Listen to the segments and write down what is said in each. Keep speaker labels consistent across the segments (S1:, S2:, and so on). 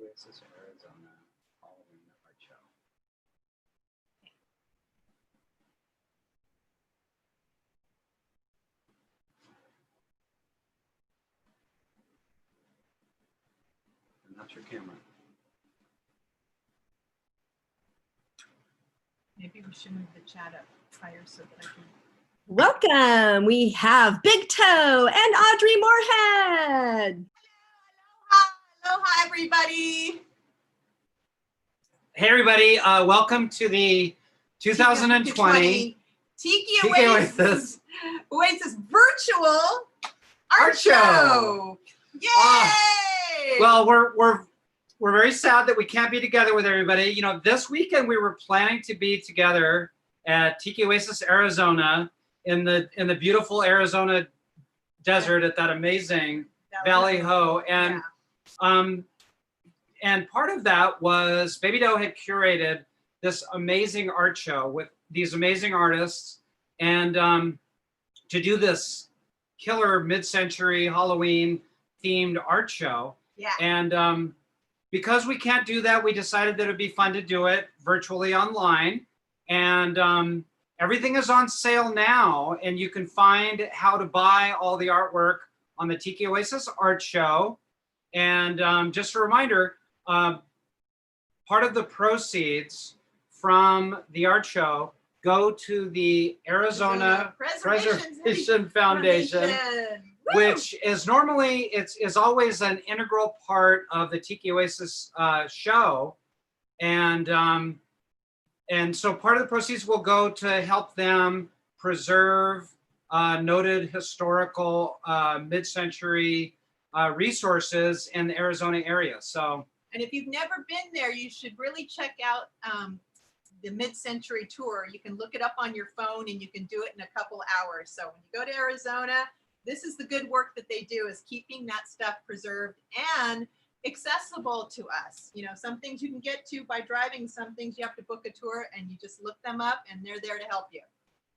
S1: Oasis, Arizona, Halloween art show. And that's your camera.
S2: Maybe we should move the chat up higher so that I can.
S3: Welcome. We have Big Toe and Audrey Moorhead.
S2: Aloha, everybody.
S1: Hey, everybody. Welcome to the 2020
S2: Tiki Oasis virtual art show. Yay!
S1: Well, we're very sad that we can't be together with everybody. You know, this weekend we were planning to be together at Tiki Oasis, Arizona, in the beautiful Arizona desert at that amazing Valley Ho. And and part of that was Baby Doe had curated this amazing art show with these amazing artists, and to do this killer mid-century Halloween themed art show.
S2: Yeah.
S1: And because we can't do that, we decided that it'd be fun to do it virtually online. And everything is on sale now, and you can find how to buy all the artwork on the Tiki Oasis art show. And just a reminder, part of the proceeds from the art show go to the Arizona Preservation Foundation, which is normally, is always an integral part of the Tiki Oasis show. And so part of the proceeds will go to help them preserve noted historical mid-century resources in the Arizona area. So,
S2: and if you've never been there, you should really check out the mid-century tour. You can look it up on your phone and you can do it in a couple hours. So when you go to Arizona, this is the good work that they do, is keeping that stuff preserved and accessible to us. You know, some things you can get to by driving, some things you have to book a tour, and you just look them up and they're there to help you.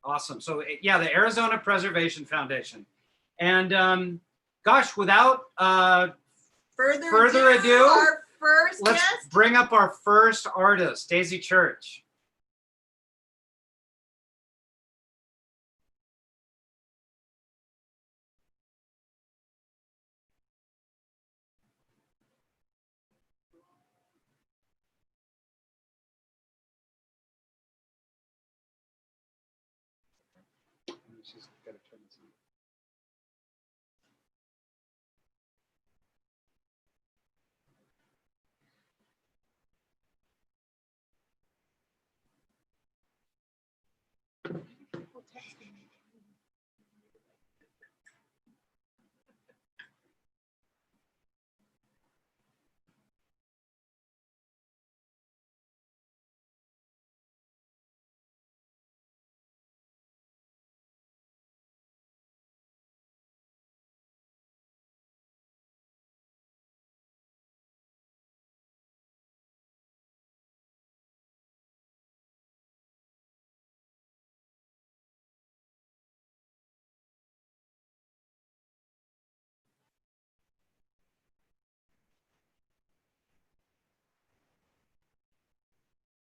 S1: Awesome. So yeah, the Arizona Preservation Foundation. And gosh, without further ado,
S2: our first
S1: let's
S2: guest.
S1: bring up our first artist, Daisy Church. She's got to turn this on.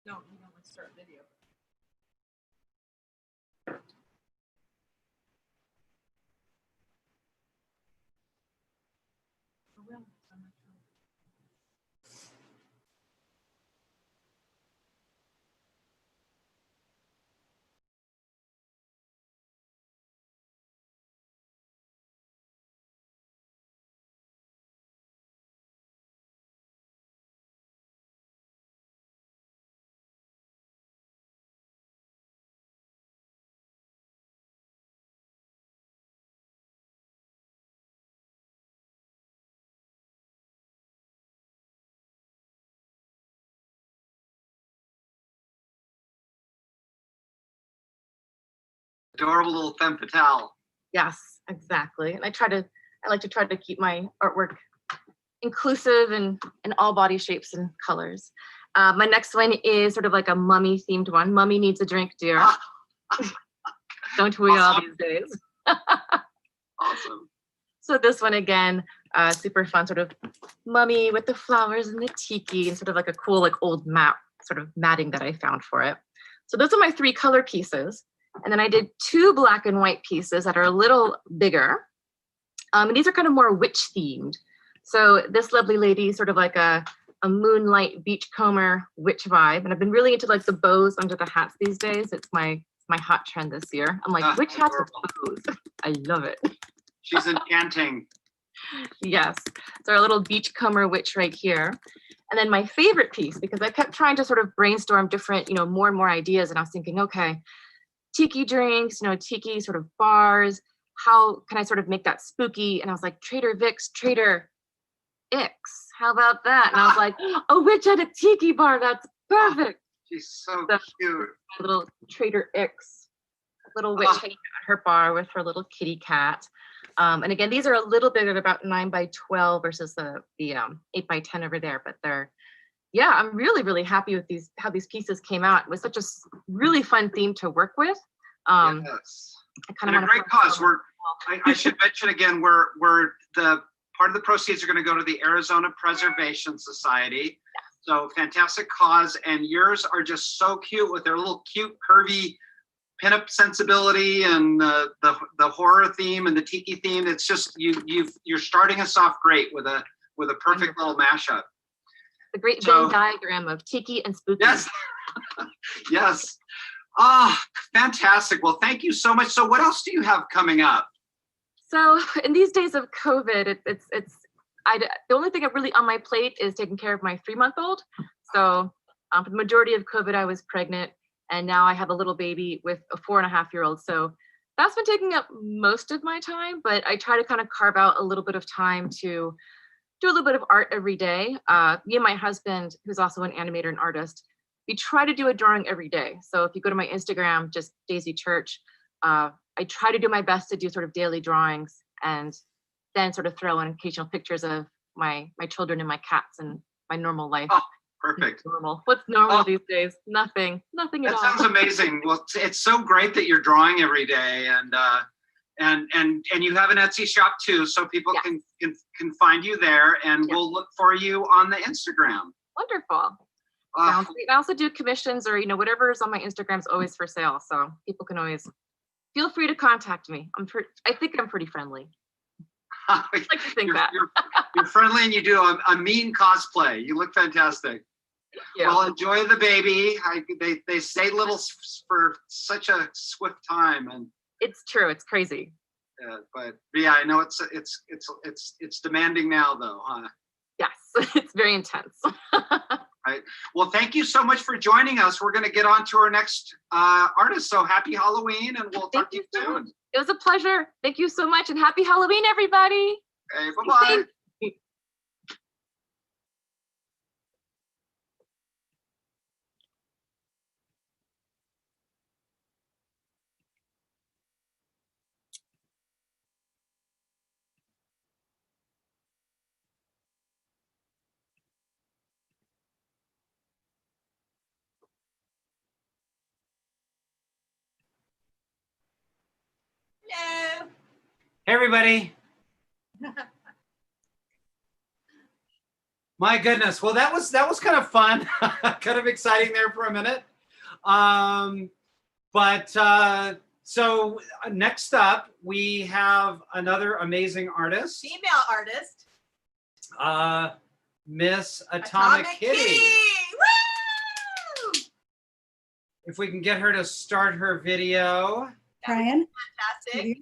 S2: No, you don't want to start video. Oh, well, I'm not sure.
S1: Adorable little femme fatale.
S4: Yes, exactly. And I like to try to keep my artwork inclusive and in all body shapes and colors. My next one is sort of like a mummy themed one. Mummy needs a drink, dear. Don't we all these days?
S1: Awesome.
S4: So this one again, Super fun sort of mummy with the flowers and the tiki and sort of like a cool like old map sort of matting that I found for it. So those are my 3 color pieces. And then I did 2 black and white pieces that are a little bigger. And these are kind of more witch themed. So this lovely lady is sort of like a moonlight beachcomber witch vibe. And I've been really into like the bows under the hats these days. It's my hot trend this year. I'm like, witch hats with bows. I love it.
S1: She's enchanting.
S4: Yes. So our little beachcomber witch right here. And then my favorite piece, because I kept trying to sort of brainstorm different, more and more ideas. And I was thinking, okay, tiki drinks, tiki sort of bars. How can I sort of make that spooky? And I was like, Trader Vic's Trader X. How about that? And I was like, a witch at a tiki bar. That's perfect.
S1: She's so
S4: So,
S1: cute.
S4: my little Trader X, little witch hanging out at her bar with her little kitty cat. And again, these are a little bit at about 9 by 12 versus the 8 by 10 over there. But yeah, I'm really, really happy with how these pieces came out. It was such a really fun theme to work with.
S1: Yes.
S4: I kind
S1: And
S4: of
S1: a great cause. I should mention again, we're the part of the proceeds are going to go to the Arizona Preservation Society. So fantastic cause, and yours are just so cute with their little cute curvy pinup sensibility and the horror theme and the tiki theme. It's just you're starting us off great with a perfect little mashup.
S4: The great Venn diagram of tiki and spooky.
S1: Yes. Yes. Fantastic. Well, thank you so much. So what else do you have coming up?
S4: So in these days of COVID, the only thing really on my plate is taking care of my 3-month-old. So for the majority of COVID, I was pregnant, and now I have a little baby with a 4.5-year-old. So that's been taking up most of my time, but I try to kind of carve out a little bit of time to do a little bit of art every day. Me and my husband, who's also an animator and artist, we try to do a drawing every day. So if you go to my Instagram, just Daisy Church, I try to do my best to do sort of daily drawings and then sort of throw in occasional pictures of my children and my cats and my normal life.
S1: Oh, perfect.
S4: Normal. What's normal these days? Nothing at all.
S1: That sounds amazing. Well, it's so great that you're drawing every day, and you have an Etsy shop too, so people can find you there, and we'll look for you on the Instagram.
S4: Wonderful. Sounds great. I also do commissions or whatever is on my Instagram is always for sale, so people can always feel free to contact me. I think I'm pretty friendly. I like to think
S1: you're friendly, and you do a mean cosplay. You look fantastic.
S4: Yeah.
S1: Well, enjoy the baby. They stay little for such a swift time, and
S4: it's true. It's crazy.
S1: But yeah, I know it's demanding now, though, huh?
S4: Yes, it's very intense.
S1: Right. Well, thank you so much for joining us. We're going to get on to our next artist. So happy Halloween, and we'll talk to you soon.
S4: It was a pleasure. Thank you so much, and happy Halloween, everybody.
S1: Okay, bye-bye.
S2: Hello.
S1: Hey, everybody. My goodness. Well, that was kind of fun, kind of exciting there for a minute. So next up, we have another amazing artist.
S2: Female artist.
S1: Miss Atomic Kitty.
S2: Woo!
S1: If we can get her to start her video.
S5: Brian,
S2: Fantastic.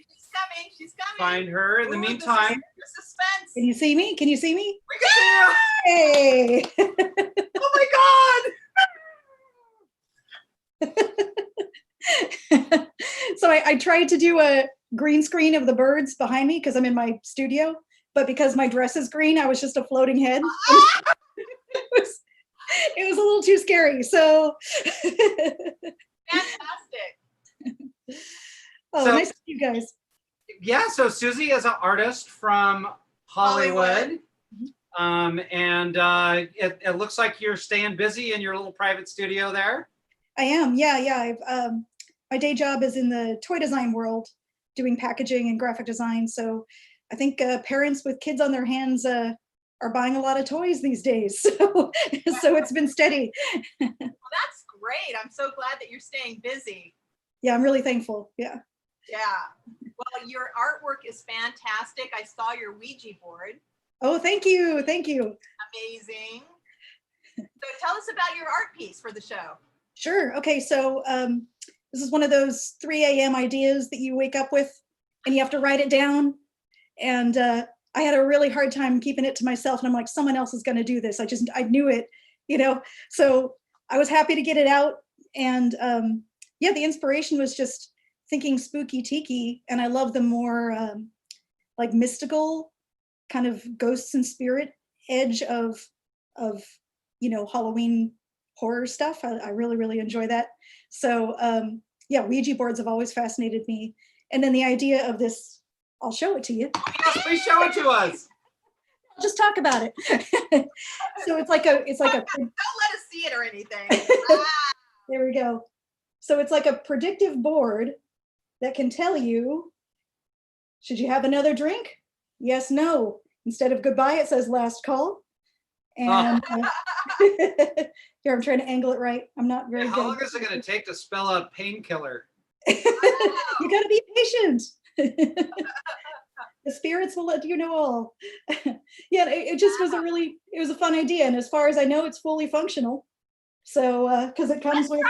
S2: She's coming.
S1: Find her. In the meantime.
S2: The suspense.
S5: can you see me? Can you see me?
S1: We can see you.
S5: Hey!
S1: Oh my God.
S5: So I tried to do a green screen of the birds behind me because I'm in my studio, but because my dress is green, I was just a floating head. It was a little too scary. So
S2: Fantastic.
S5: oh, nice to see you guys.
S1: Yeah, so Suzy is an artist from Hollywood. It looks like you're staying busy in your little private studio there.
S5: I am. Yeah. My day job is in the toy design world, doing packaging and graphic design. So I think parents with kids on their hands are buying a lot of toys these days. So, so it's been steady.
S2: Well, that's great. I'm so glad that you're staying busy.
S5: Yeah, I'm really thankful. Yeah.
S2: Yeah. Well, your artwork is fantastic. I saw your Ouija board.
S5: Oh, thank you. Thank you.
S2: Amazing. So tell us about your art piece for the show.
S5: Sure. Okay. So this is one of those 3 a.m. ideas that you wake up with and you have to write it down. And I had a really hard time keeping it to myself. And I'm like, someone else is going to do this. I knew it, you know, so I was happy to get it out. And yeah, the inspiration was just thinking spooky tiki. And I love the more like mystical kind of ghosts and spirit edge of, you know, Halloween horror stuff. I really, really enjoy that. So yeah, Ouija boards have always fascinated me. And then the idea of this, I'll show it to you.
S1: Yes, please show it to us.
S5: Just talk about it. So it's like a,
S2: Don't let us see it or anything.
S5: there we go. So it's like a predictive board that can tell you, should you have another drink? Yes, no. Instead of goodbye, it says last call. And here, I'm trying to angle it right. I'm not very
S1: How
S5: good.
S1: long is it going to take to spell out painkiller?
S5: You got to be patient. The spirits will let you know all. Yeah, it just was it was a fun idea. And as far as I know, it's fully functional. So, because it comes with,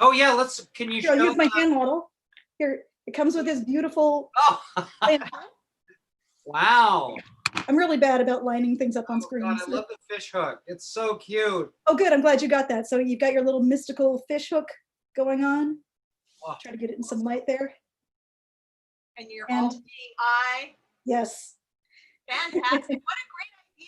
S1: Oh yeah, can you
S5: here, I'll
S1: show?
S5: use my hand model. Here, it comes with this beautiful,
S1: Oh, wow.
S5: I'm really bad about lining things up on
S1: Oh,
S5: screen.
S1: God, I
S5: So-
S1: love the fish hook. It's so cute.
S5: Oh, good. I'm glad you got that. So you've got your little mystical fish hook going on.
S1: Oh,
S5: Try to get it in some light there.
S2: And your
S5: And-
S2: all-seeing eye.
S5: Yes.
S2: Fantastic. What a great idea.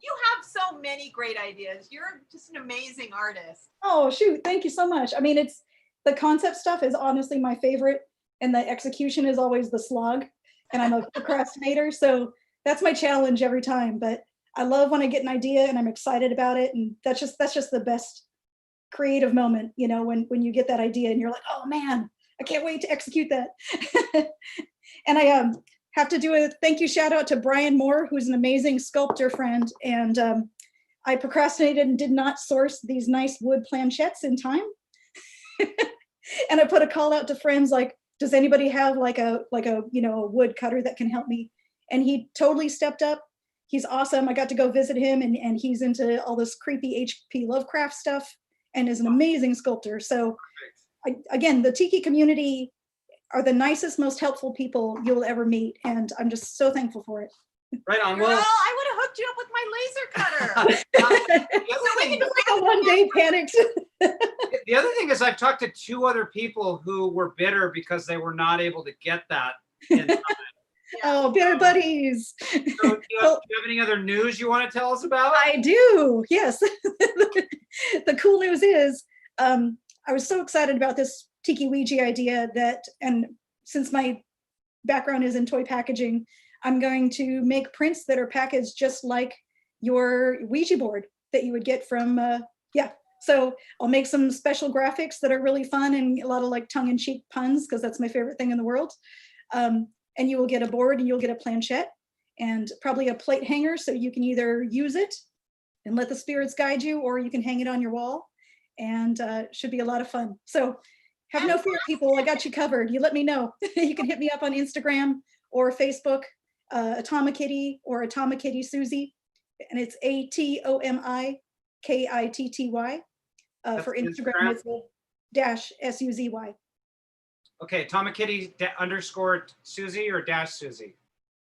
S2: You have so many great ideas. You're just an amazing artist.
S5: Oh, shoot. Thank you so much. I mean, it's the concept stuff is honestly my favorite, and the execution is always the slog. And I'm a procrastinator, so that's my challenge every time. But I love when I get an idea and I'm excited about it, and that's just the best creative moment, you know, when you get that idea and you're like, oh man, I can't wait to execute that. And I have to do a thank you shout out to Brian Moore, who's an amazing sculptor friend. And I procrastinated and did not source these nice wood planchettes in time. And I put a call out to friends like, does anybody have like a you know, a wood cutter that can help me? And he totally stepped up. He's awesome. I got to go visit him, and he's into all this creepy H.P. Lovecraft stuff and is an amazing sculptor. So again, the Tiki community are the nicest, most helpful people you'll ever meet. And I'm just so thankful for it.
S1: right on.
S2: Girl,
S1: Well,
S2: I would have hooked you up with my laser cutter.
S1: the other thing-
S5: It's like a one-day panic.
S1: the other thing is I've talked to 2 other people who were bitter because they were not able to get that in time.
S5: Oh, bitter buddies.
S1: So do you have any other news you want to tell us about?
S5: I do, yes. The cool news is, I was so excited about this Tiki Ouija idea and since my background is in toy packaging, I'm going to make prints that are packaged just like your Ouija board that you would get from, yeah. So I'll make some special graphics that are really fun and a lot of like tongue-in-cheek puns, because that's my favorite thing in the world. And you will get a board and you'll get a planchette and probably a plate hanger, so you can either use it and let the spirits guide you, or you can hang it on your wall, and should be a lot of fun. So have no fear, people. I got you covered. You let me know. You can hit me up on Instagram or Facebook, Atomikitty or Atomikitty Suzy, and it's ATOMIKITTY. For
S1: That's
S5: Instagram,
S1: Instagram?
S5: it's dash SUZY.
S1: Okay, Tomakitty underscore Suzy or dash Suzy?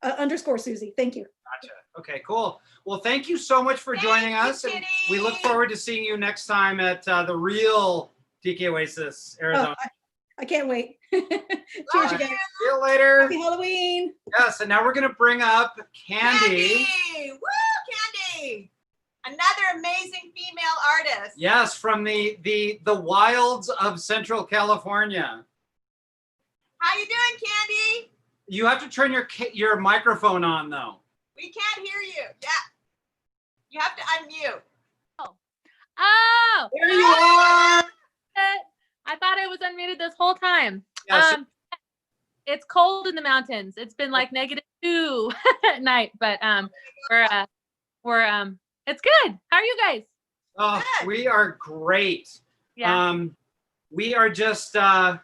S5: Underscore Suzy. Thank you.
S1: Gotcha. Okay, cool. Well, thank you so much for joining us. And we look forward to seeing you next time at the real Tiki Oasis,
S5: Oh,
S1: Arizona.
S5: I can't wait. Cheers,
S1: Bye.
S5: you guys.
S1: See you later.
S5: Happy Halloween.
S1: Yes, and now we're going to bring up Candy.
S2: Candy! Woo, Candy! Another amazing female artist.
S1: Yes, from the wilds of Central California.
S2: How you doing, Candy?
S1: You have to turn your microphone on, though.
S2: We can't hear you. Yeah. You have to unmute.
S6: Oh,
S1: There you are.
S6: I thought I was unmuted this whole time.
S1: Yes.
S6: it's cold in the mountains. It's been like -2 at night, but we're it's good. How are you guys?
S1: Oh, we are great.
S6: Yeah.
S1: We are just
S2: We're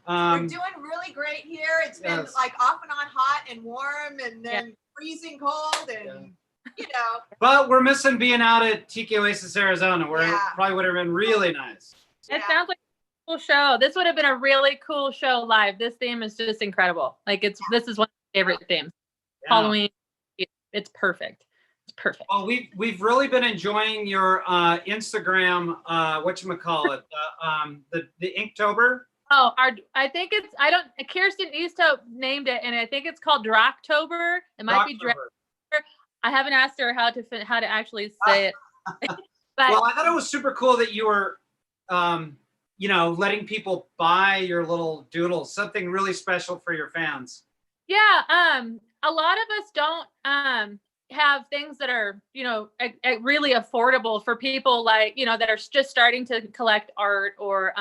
S2: doing really great here. It's been
S1: Yes.
S2: like off and on hot and warm and then freezing cold and you know.
S1: but we're missing being out at Tiki Oasis, Arizona, where it
S2: Yeah.
S1: probably would have been really nice.
S6: It sounds like a cool show. This would have been a really cool show live. This theme is just incredible. Like this is one of my favorite themes.
S1: Yeah.
S6: Halloween. It's perfect. It's perfect.
S1: Well, we've really been enjoying your Instagram, whatchamacallit, the Inktober.
S6: Oh, I think it's Kirsten Easthope named it, and I think it's called Drocktober. It might be Dra-
S1: Rocktober.
S6: I haven't asked her how to actually say it. But
S1: Well, I thought it was super cool that you were, letting people buy your little doodles, something really special for your fans.
S6: yeah, a lot of us don't have things that are, really affordable for people like, that are just starting to collect art or,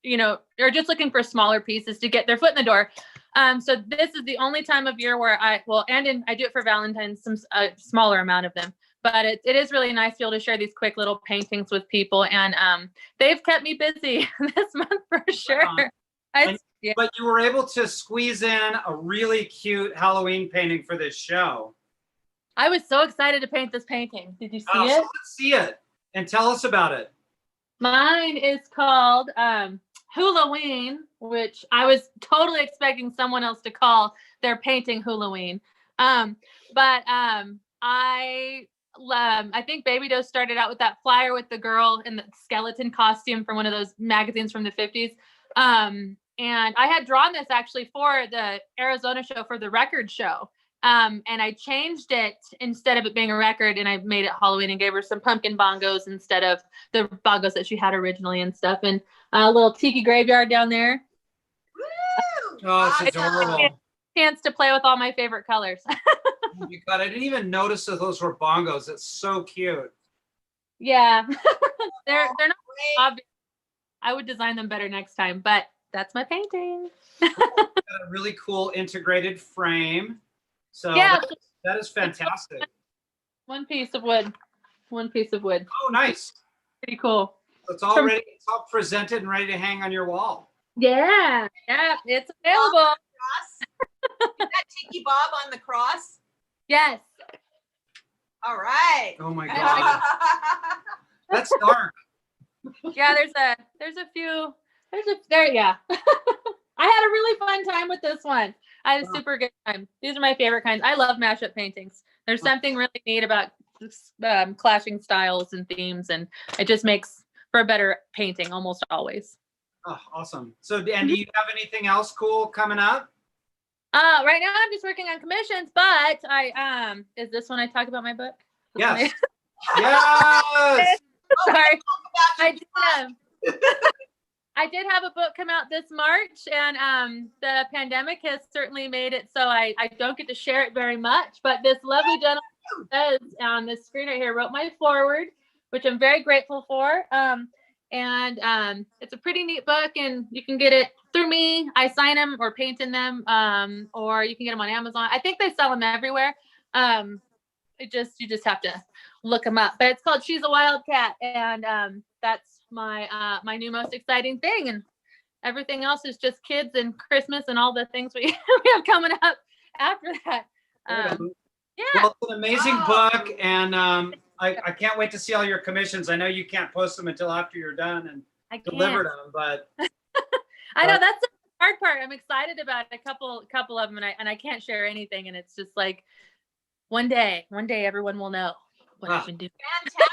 S6: they're just looking for smaller pieces to get their foot in the door. So this is the only time of year where I do it for Valentine's, a smaller amount of them, but it is really nice to be able to share these quick little paintings with people. And they've kept me busy this month for sure.
S1: But you were able to squeeze in a really cute Halloween painting for this show.
S6: I was so excited to paint this painting. Did you see
S1: So
S6: it?
S1: let's see it and tell us about it.
S6: Mine is called Halloween, which I was totally expecting someone else to call their painting Halloween. But I think Baby Doe started out with that flyer with the girl in the skeleton costume from one of those magazines from the 50s. And I had drawn this actually for the Arizona show, for the record show. And I changed it instead of it being a record, and I made it Halloween and gave her some pumpkin bongos instead of the bongos that she had originally and stuff. And a little tiki graveyard down there.
S2: Woo!
S1: Oh, it's adorable.
S6: Chance to play with all my favorite colors.
S1: Oh my God, I didn't even notice that those were bongos. It's so cute.
S6: Yeah. they're not obvious. I would design them better next time, but that's my painting.
S1: Got a really cool integrated frame. So that is fantastic.
S6: One piece of wood.
S1: Oh, nice.
S6: Pretty cool.
S1: It's all ready. It's all presented and ready to hang on your wall.
S6: Yeah, it's available.
S2: Is that Tiki Bob on the cross?
S6: Yes.
S2: All right.
S1: Oh my God, that's dark.
S6: Yeah, there's a few. Yeah. I had a really fun time with this one. I had a super good time. These are my favorite kinds. I love mashup paintings. There's something really neat about clashing styles and themes, and it just makes for a better painting almost always.
S1: Oh, awesome. So, and do you have anything else cool coming up?
S6: Right now I'm just working on commissions, but I is this when I talk about my book?
S1: Yes. Yes.
S6: Sorry. I did have a book come out this March, and the pandemic has certainly made it so I don't get to share it very much, but this lovely gentleman says on this screen right here wrote my foreword, which I'm very grateful for. And it's a pretty neat book, and you can get it through me. I sign them or paint in them, or you can get them on Amazon. I think they sell them everywhere. You just have to look them up. But it's called She's a Wildcat, and that's my my new most exciting thing. And everything else is just kids and Christmas and all the things we have coming up after that. Yeah.
S1: Well, it's an amazing book, and I can't wait to see all your commissions. I know you can't post them until after you're done and delivered them, but
S6: I know that's the hard part. I'm excited about a couple of them, and I can't share anything. And it's just like one day everyone will know what I've been doing.
S2: Fantastic.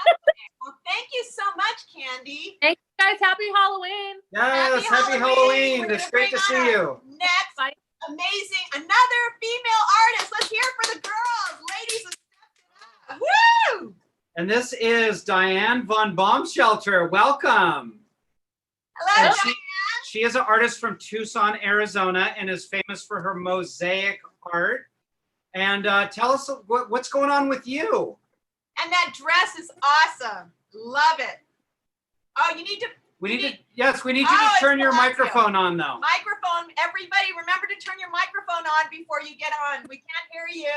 S2: Well, thank you so much, Candy.
S6: Thank you guys. Happy Halloween.
S1: Yes, happy Halloween. It's great to see you.
S2: Next,
S6: Bye.
S2: amazing, another female artist. Let's hear it for the girls. Ladies, have stepped it up. Woo!
S1: And this is Diane von Bombshelter. Welcome.
S2: Hello,
S1: And
S2: Diane.
S1: she is an artist from Tucson, Arizona, and is famous for her mosaic art. And tell us what's going on with you.
S2: And that dress is awesome. Love it. Oh, you need to
S1: We need to, yes, we need you
S2: Oh,
S1: to
S2: it's
S1: turn your
S2: Palazzo.
S1: microphone on though.
S2: Microphone, everybody remember to turn your microphone on before you get on. We can't hear you.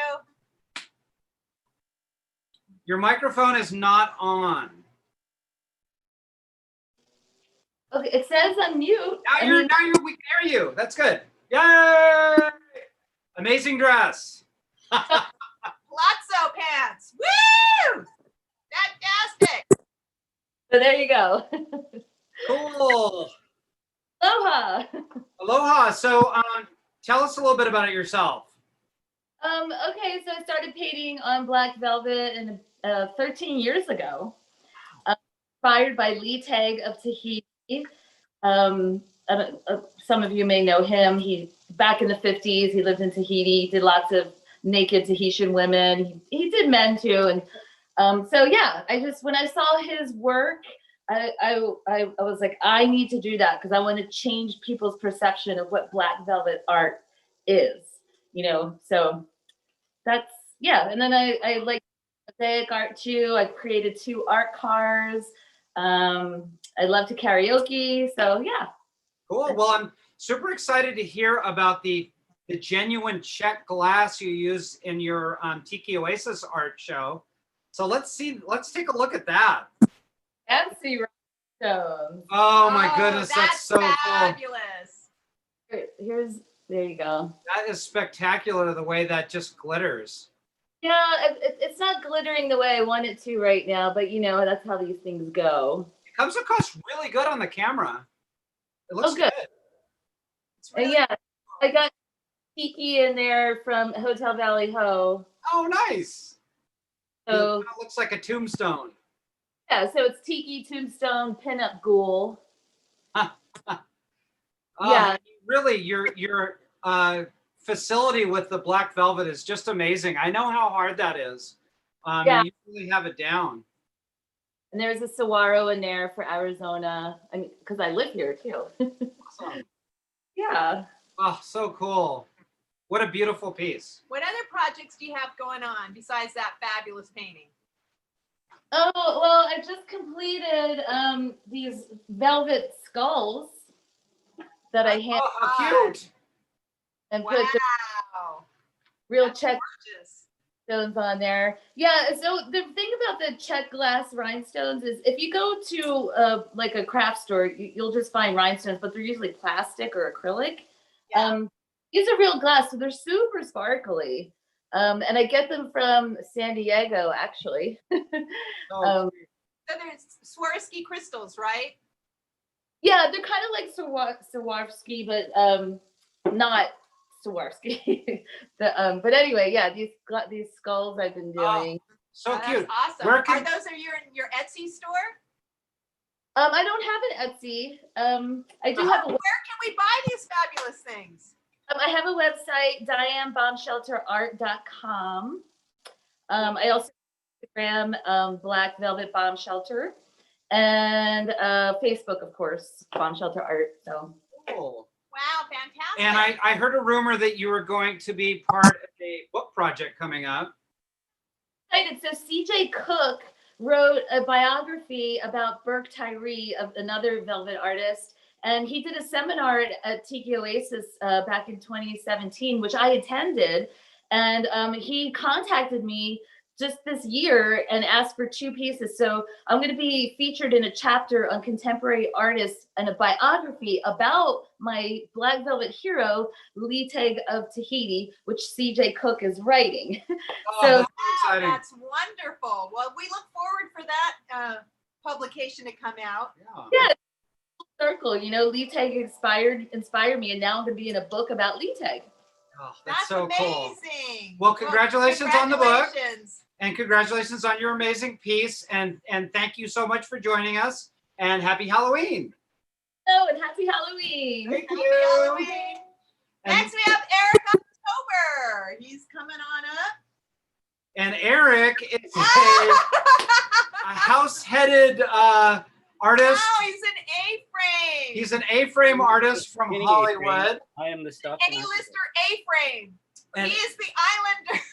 S1: Your microphone is not on.
S6: Okay, it says unmute.
S1: Now we can hear you. That's good. Yay! Amazing dress.
S2: Palazzo pants. Woo! Fantastic.
S6: So there you go.
S1: Cool.
S6: Aloha.
S1: Aloha. So tell us a little bit about it yourself.
S6: Okay, so I started painting on black velvet 13 years ago. Inspired by Lee Tag of Tahiti. Some of you may know him. He back in the 50s, he lived in Tahiti, did lots of naked Tahitian women. He did men too. And so yeah, when I saw his work, I was like, I need to do that because I want to change people's perception of what black velvet art is, so that's, yeah. And then I like mosaic art too. I created 2 art cars. I love to karaoke, so yeah.
S1: Cool. Well, I'm super excited to hear about the genuine Czech glass you use in your Tiki Oasis art show. So let's take a look at that.
S6: Fancy rhinestones.
S1: Oh my goodness, that's so
S2: fabulous.
S6: Cool. There you go.
S1: That is spectacular, the way that just glitters.
S6: Yeah, it's not glittering the way I want it to right now, but that's how these things go.
S1: It comes across really good on the camera. It looks good. It's really
S6: Yeah, I got Tiki in there from Hotel Valley Ho.
S1: Oh, nice.
S6: So
S1: it looks like a tombstone.
S6: Yeah, so it's Tiki, Tombstone, Pinup Ghoul. Yeah.
S1: Really, your facility with the black velvet is just amazing. I know how hard that is.
S6: Yeah.
S1: You really have it down.
S6: And there's a saguaro in there for Arizona, because I live here too.
S1: Awesome.
S6: Yeah.
S1: Oh, so cool. What a beautiful piece.
S2: What other projects do you have going on besides that fabulous painting?
S6: Oh, well, I just completed these velvet skulls that I hand.
S1: Oh, how cute.
S6: And put the real Czech stones on there. Yeah, so the thing about the Czech glass rhinestones is if you go to like a craft store, you'll just find rhinestones, but they're usually plastic or acrylic.
S2: Yeah.
S6: These are real glass, so they're super sparkly. And I get them from San Diego, actually.
S2: So they're Swarovski crystals, right?
S6: Yeah, they're kind of like Swarovski, but not Swarovski. But anyway, yeah, these skulls I've been doing.
S1: So cute.
S2: Awesome. Are those your Etsy store?
S6: I don't have an Etsy. I do have.
S2: Where can we buy these fabulous things?
S1: I
S6: have a website, DianeBombshelterArt.com. I also Instagram Black Velvet Bomb Shelter, and Facebook, of course, Bomb Shelter Art. So
S1: cool.
S2: Wow, fantastic!
S1: And I heard a rumor that you were going to be part of a book project coming up.
S6: Excited. So CJ Cook wrote a biography about Burke Tyree, of another velvet artist. And he did a seminar at Tiki Oasis back in 2017, which I attended. And he contacted me just this year and asked for 2 pieces. So I'm going to be featured in a chapter on contemporary artists and a biography about my Black Velvet hero, Lee Tag of Tahiti, which CJ Cook is writing.
S1: So
S2: that's wonderful. Well, we look forward for that publication to come out.
S6: Yeah. Circle, Lee Tag inspired me, and now I'm going to be in a book about Lee Tag.
S1: Oh, that's so
S2: amazing.
S1: Cool. Well, congratulations on the book, and congratulations on your amazing piece, and thank you so much for joining us, and happy Halloween.
S6: Oh, and happy Halloween.
S1: Thank you.
S2: Happy Halloween. Next we have Eric October. He's coming on up.
S1: And Eric is a house-headed artist.
S2: Oh, he's an A-frame.
S1: He's an A-frame artist from Hollywood.
S7: I am the stuff.
S2: Any lister A-frame. He is the Islander.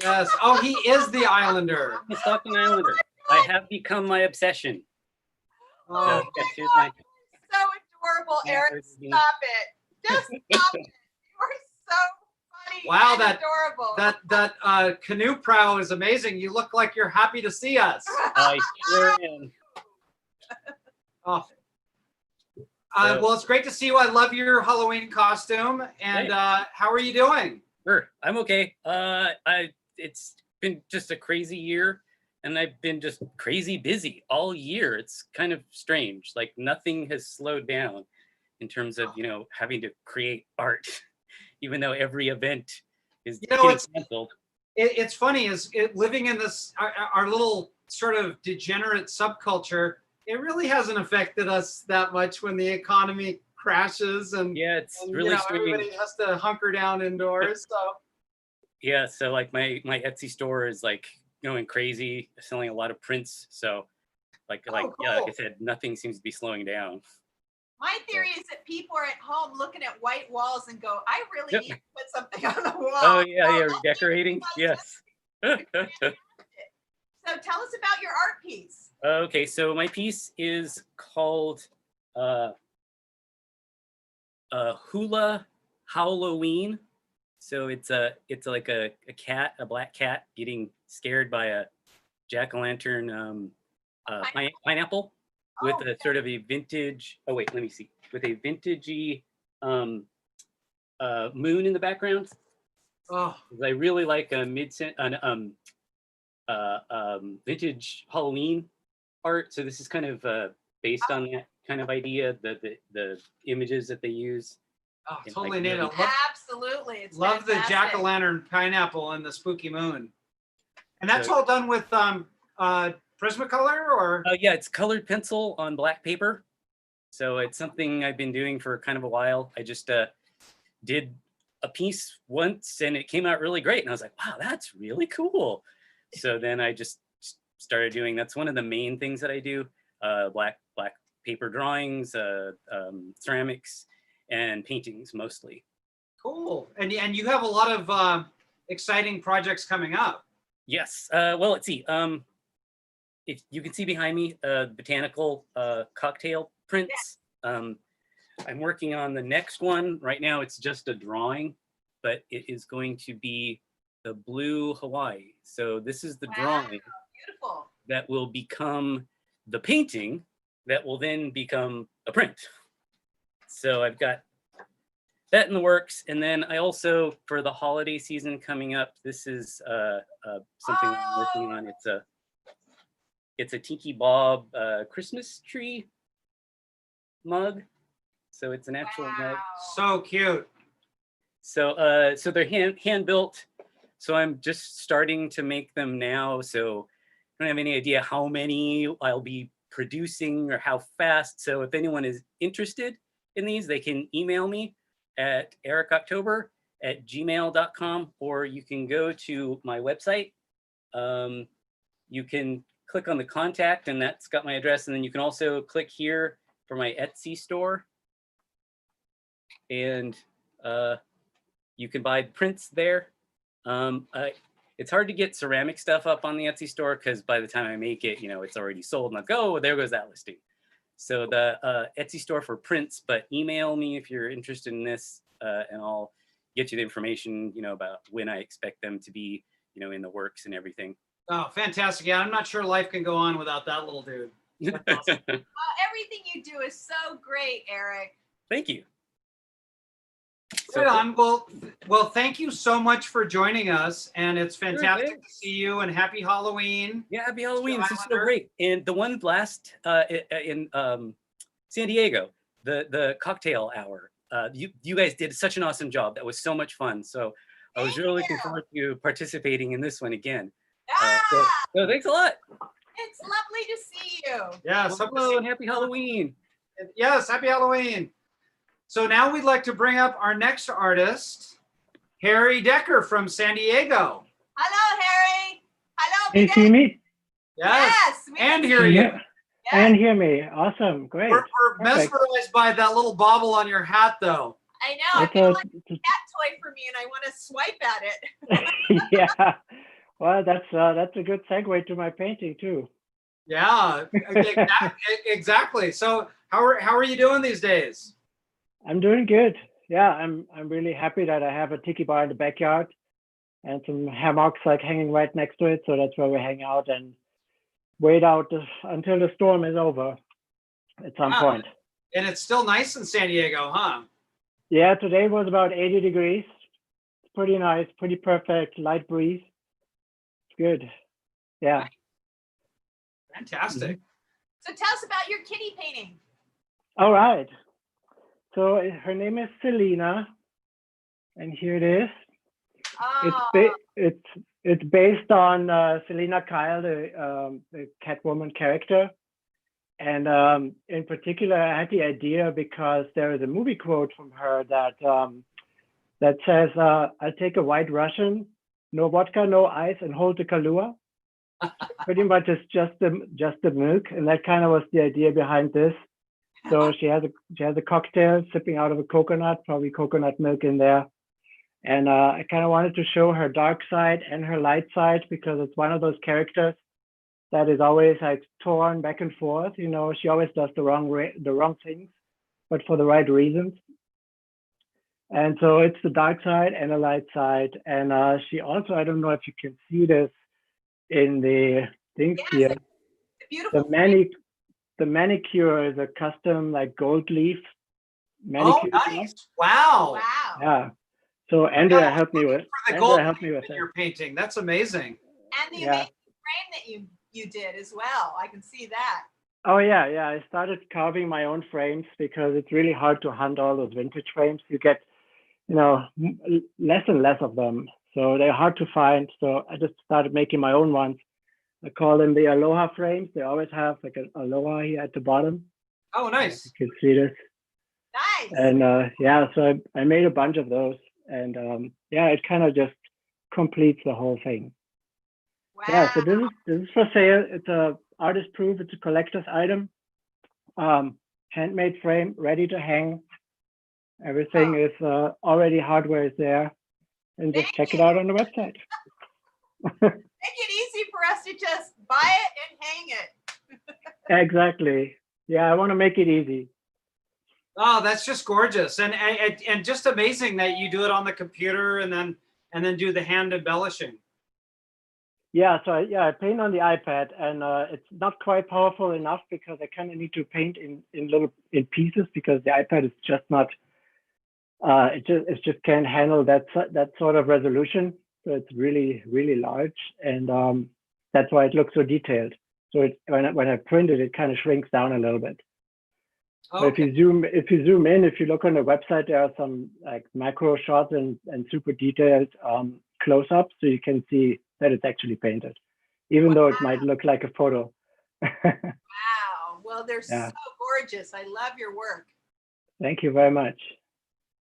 S1: Yes. Oh, he is the Islander.
S7: The Stockton Islander. I have become my obsession.
S1: Oh,
S7: yeah, here's my.
S2: So adorable,
S7: Yeah,
S2: Eric.
S7: there's the-
S2: Stop it. Just stop it. You are so funny
S1: Wow,
S2: and
S1: that-
S2: adorable.
S1: that canoe prow is amazing. You look like you're happy to see us.
S7: I sure am.
S1: Oh.
S7: So-
S1: Well, it's great to see you. I love your Halloween costume. And how are you doing?
S7: Sure, I'm okay. It's been just a crazy year, and I've been just crazy busy all year. It's kind of strange. Like nothing has slowed down in terms of having to create art, even though every event is getting canceled.
S1: It's funny living in this our little sort of degenerate subculture. It really hasn't affected us that much when the economy crashes and
S7: It's
S1: and,
S7: really strange.
S1: everybody has to hunker down indoors. So
S7: Yeah, so like my Etsy store is like going crazy, selling a lot of prints. So yeah, like I
S1: cool.
S7: said, nothing seems to be slowing down.
S2: My theory is that people are at home looking at white walls and go, I really need to put something on the wall.
S7: Oh yeah,
S2: So
S7: yeah,
S2: let me
S7: redecorating.
S2: realize
S7: Yes.
S2: So tell us about your art piece.
S7: Okay, so my piece is called Hula Halloween. So it's like a cat, a black cat getting scared by a jack-o'-lantern pineapple with a sort of a vintage. Oh wait, let me see. With a vintagey moon in the background.
S1: oh,
S7: 'Cause I really like a vintage Halloween art. So this is kind of based on that kind of idea. The images that they use.
S1: oh
S7: And,
S1: totally
S7: like,
S1: nailed it.
S7: really-
S2: Absolutely. It's
S1: Love the
S2: fantastic.
S1: jack-o'-lantern pineapple and the spooky moon. And that's
S7: So-
S1: all done with Prismacolor or?
S7: Yeah, it's colored pencil on black paper. So it's something I've been doing for kind of a while. I just did a piece once and it came out really great. And I was like, wow, that's really cool. So then I just started doing, that's one of the main things that I do, black paper drawings, ceramics, and paintings mostly.
S1: Cool. And you have a lot of exciting projects coming up.
S7: Yes. Well, let's see. If you can see behind me, botanical cocktail prints. I'm working on the next one. Right now, it's just a drawing, but it is going to be the blue Hawaii. So this is the drawing
S2: Beautiful.
S7: that will become the painting that will then become a print. So I've got that in the works. And then I also, for the holiday season coming up, this is something I'm working on. It's a Tiki Bob Christmas tree mug. So it's an actual mug.
S1: So cute.
S7: So so they're hand built. So I'm just starting to make them now. So I don't have any idea how many I'll be producing or how fast. So if anyone is interested in these, they can email me at ericoctober@gmail.com, or you can go to my website. You can click on the contact and that's got my address. And then you can also click here for my Etsy store. And you can buy prints there. It's hard to get ceramic stuff up on the Etsy store because by the time I make it, it's already sold. And I'm like, oh, there goes that listing. So the Etsy store for prints, but email me if you're interested in this, and I'll get you the information, about when I expect them to be, in the works and everything.
S1: Oh, fantastic. Yeah, I'm not sure life can go on without that little dude. That's awesome.
S2: Everything you do is so great, Eric.
S7: Thank you.
S1: Right on. Well, thank you so much for joining us, and it's fantastic to
S7: thanks.
S1: see you. And happy Halloween.
S7: Yeah, happy Halloween. This is so
S1: Islander.
S7: great. And the one last in San Diego, the cocktail hour, you guys did such an awesome job. That was so much fun. So I was really looking forward to participating in this one again. So thanks a lot.
S2: It's lovely to see you.
S1: Yes. hope to
S7: Hello
S1: see
S7: and happy Halloween.
S1: you. Yes. Happy Halloween. So now we'd like to bring up our next artist, Harry Decker from San Diego.
S2: Hello, Harry. Hello.
S8: Can you
S2: Big
S8: see me?
S1: Yes.
S2: we
S1: And
S2: can
S1: hear
S2: see
S1: you.
S8: Yeah. And hear me. Awesome. Great.
S1: We're
S8: Perfect.
S1: mesmerized by that little bobble on your hat, though.
S2: I know. I
S8: It's
S2: feel
S8: a-
S2: like a cat toy for me, and I want to swipe at it.
S8: yeah. Well, that's a good segue to my painting too.
S1: Yeah, exactly. So how are you doing these days?
S8: I'm doing good. Yeah, I'm really happy that I have a tiki bar in the backyard and some hammocks like hanging right next to it. So that's where we hang out and wait out until the storm is over at some point.
S1: And it's still nice in San Diego, huh?
S8: Yeah, today was about 80 degrees. It's pretty nice, pretty perfect, light breeze. It's good. Yeah.
S1: Fantastic.
S2: So tell us about your kitty painting.
S8: All right. So her name is Selena, and here it is.
S2: Oh,
S8: It's based on Selena Kyle, the Catwoman character. And in particular, I had the idea because there is a movie quote from her that says, "I'll take a white Russian, no vodka, no ice, and hold the Kahlua." Pretty much it's just the milk, and that kind of was the idea behind this. So she has a cocktail sipping out of a coconut, probably coconut milk in there. And I kind of wanted to show her dark side and her light side because it's one of those characters that is always like torn back and forth. You know, she always does the wrong things, but for the right reasons. And so it's the dark side and the light side. And she also, I don't know if you can see this in the things here.
S2: beautiful.
S8: The manicure is a custom like gold leaf manicure.
S1: Oh, nice. Wow.
S2: Wow.
S8: Yeah. So Andrea helped me with
S1: it. Your painting. That's amazing.
S2: And the amazing frame that you did as well. I can see that.
S8: Oh yeah. I started carving my own frames because it's really hard to hunt all those vintage frames. You get, less and less of them. So they're hard to find. So I just started making my own ones. I call them the Aloha frames. They always have like an Aloha here at the bottom.
S1: Oh, nice.
S8: You can see this.
S2: Nice.
S8: And so I made a bunch of those. And it kind of just completes the whole thing.
S2: Wow.
S8: Yeah, so this is for sale. It's a artist proof. It's a collector's item. Handmade frame, ready to hang. Everything is already, hardware is there. And just check it out on the website.
S2: Make it easy for us to just buy it and hang it.
S8: Exactly. Yeah, I want to make it easy.
S1: Oh, that's just gorgeous, and just amazing that you do it on the computer and then do the hand embellishing.
S8: Yeah, so I paint on the iPad, and it's not quite powerful enough because I kind of need to paint in pieces because the iPad is just not. It just can't handle that sort of resolution. So it's really, really large, and that's why it looks so detailed. So when I print it, it kind of shrinks down a little bit. Okay. If you zoom in, if you look on the website, there are some like macro shots and super detailed close-ups, so you can see that it's actually painted, even though it might look like a photo.
S2: Wow. Well, they're so gorgeous. I love your work.
S8: Thank you very much.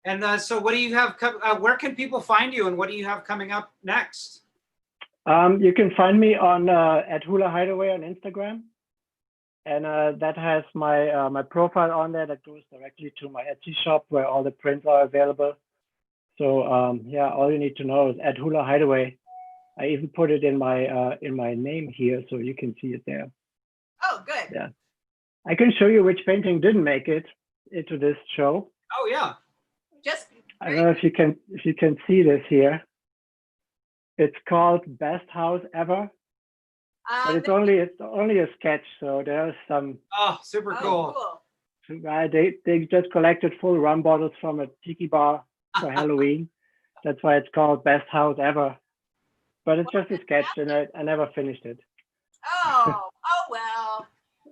S1: And so what do you have, where can people find you and what do you have coming up next?
S8: You can find me on at Hula Hideaway on Instagram. And that has my profile on there that goes directly to my Etsy shop where all the prints are available. So all you need to know is at Hula Hideaway. I even put it in my name here so you can see it there.
S2: Oh, good.
S8: Yeah. I can show you which painting didn't make it into this show.
S1: Oh yeah.
S8: I don't know if you can see this here. It's called Best House Ever. But it's only a sketch, so there's some.
S1: Oh, super cool.
S8: They just collected full rum bottles from a tiki bar for Halloween. That's why it's called Best House Ever. But it's just a sketch, and I never finished it.
S2: Oh well.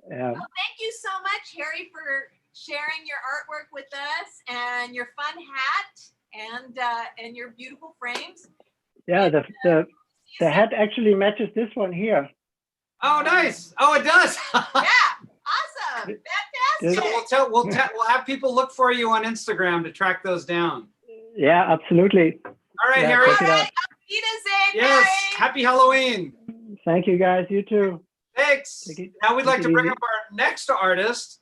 S8: Yeah.
S2: Well, thank you so much, Harry, for sharing your artwork with us and your fun hat and your beautiful frames.
S8: Yeah, the hat actually matches this one here.
S1: Oh, nice. Oh, it does.
S2: Yeah. Awesome. Fantastic.
S1: So we'll have people look for you on Instagram to track those down.
S8: Yeah, absolutely.
S1: All right, Harry.
S2: All right.
S1: Yes. Happy Halloween.
S8: Thank you, guys. You too.
S1: Thanks. Now we'd like to bring up our next artist,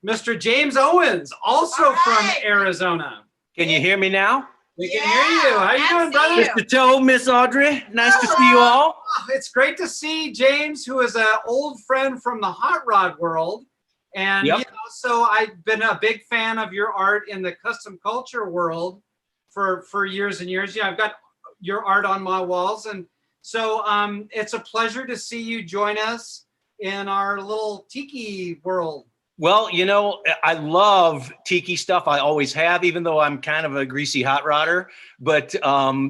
S1: Mr. James Owens, also from Arizona.
S9: Can you hear me now?
S1: We can hear you. How you doing, brother?
S2: you.
S9: Mr. Toe, Miss Audrey, nice to see you all.
S1: Oh, it's great to see James, who is an old friend from the hot rod world. And
S9: Yep.
S1: you know, so I've been a big fan of your art in the custom culture world for years and years. Yeah, I've got your art on my walls. And so it's a pleasure to see you join us in our little tiki world.
S9: Well, you know, I love tiki stuff. I always have, even though I'm kind of a greasy hot rodder. But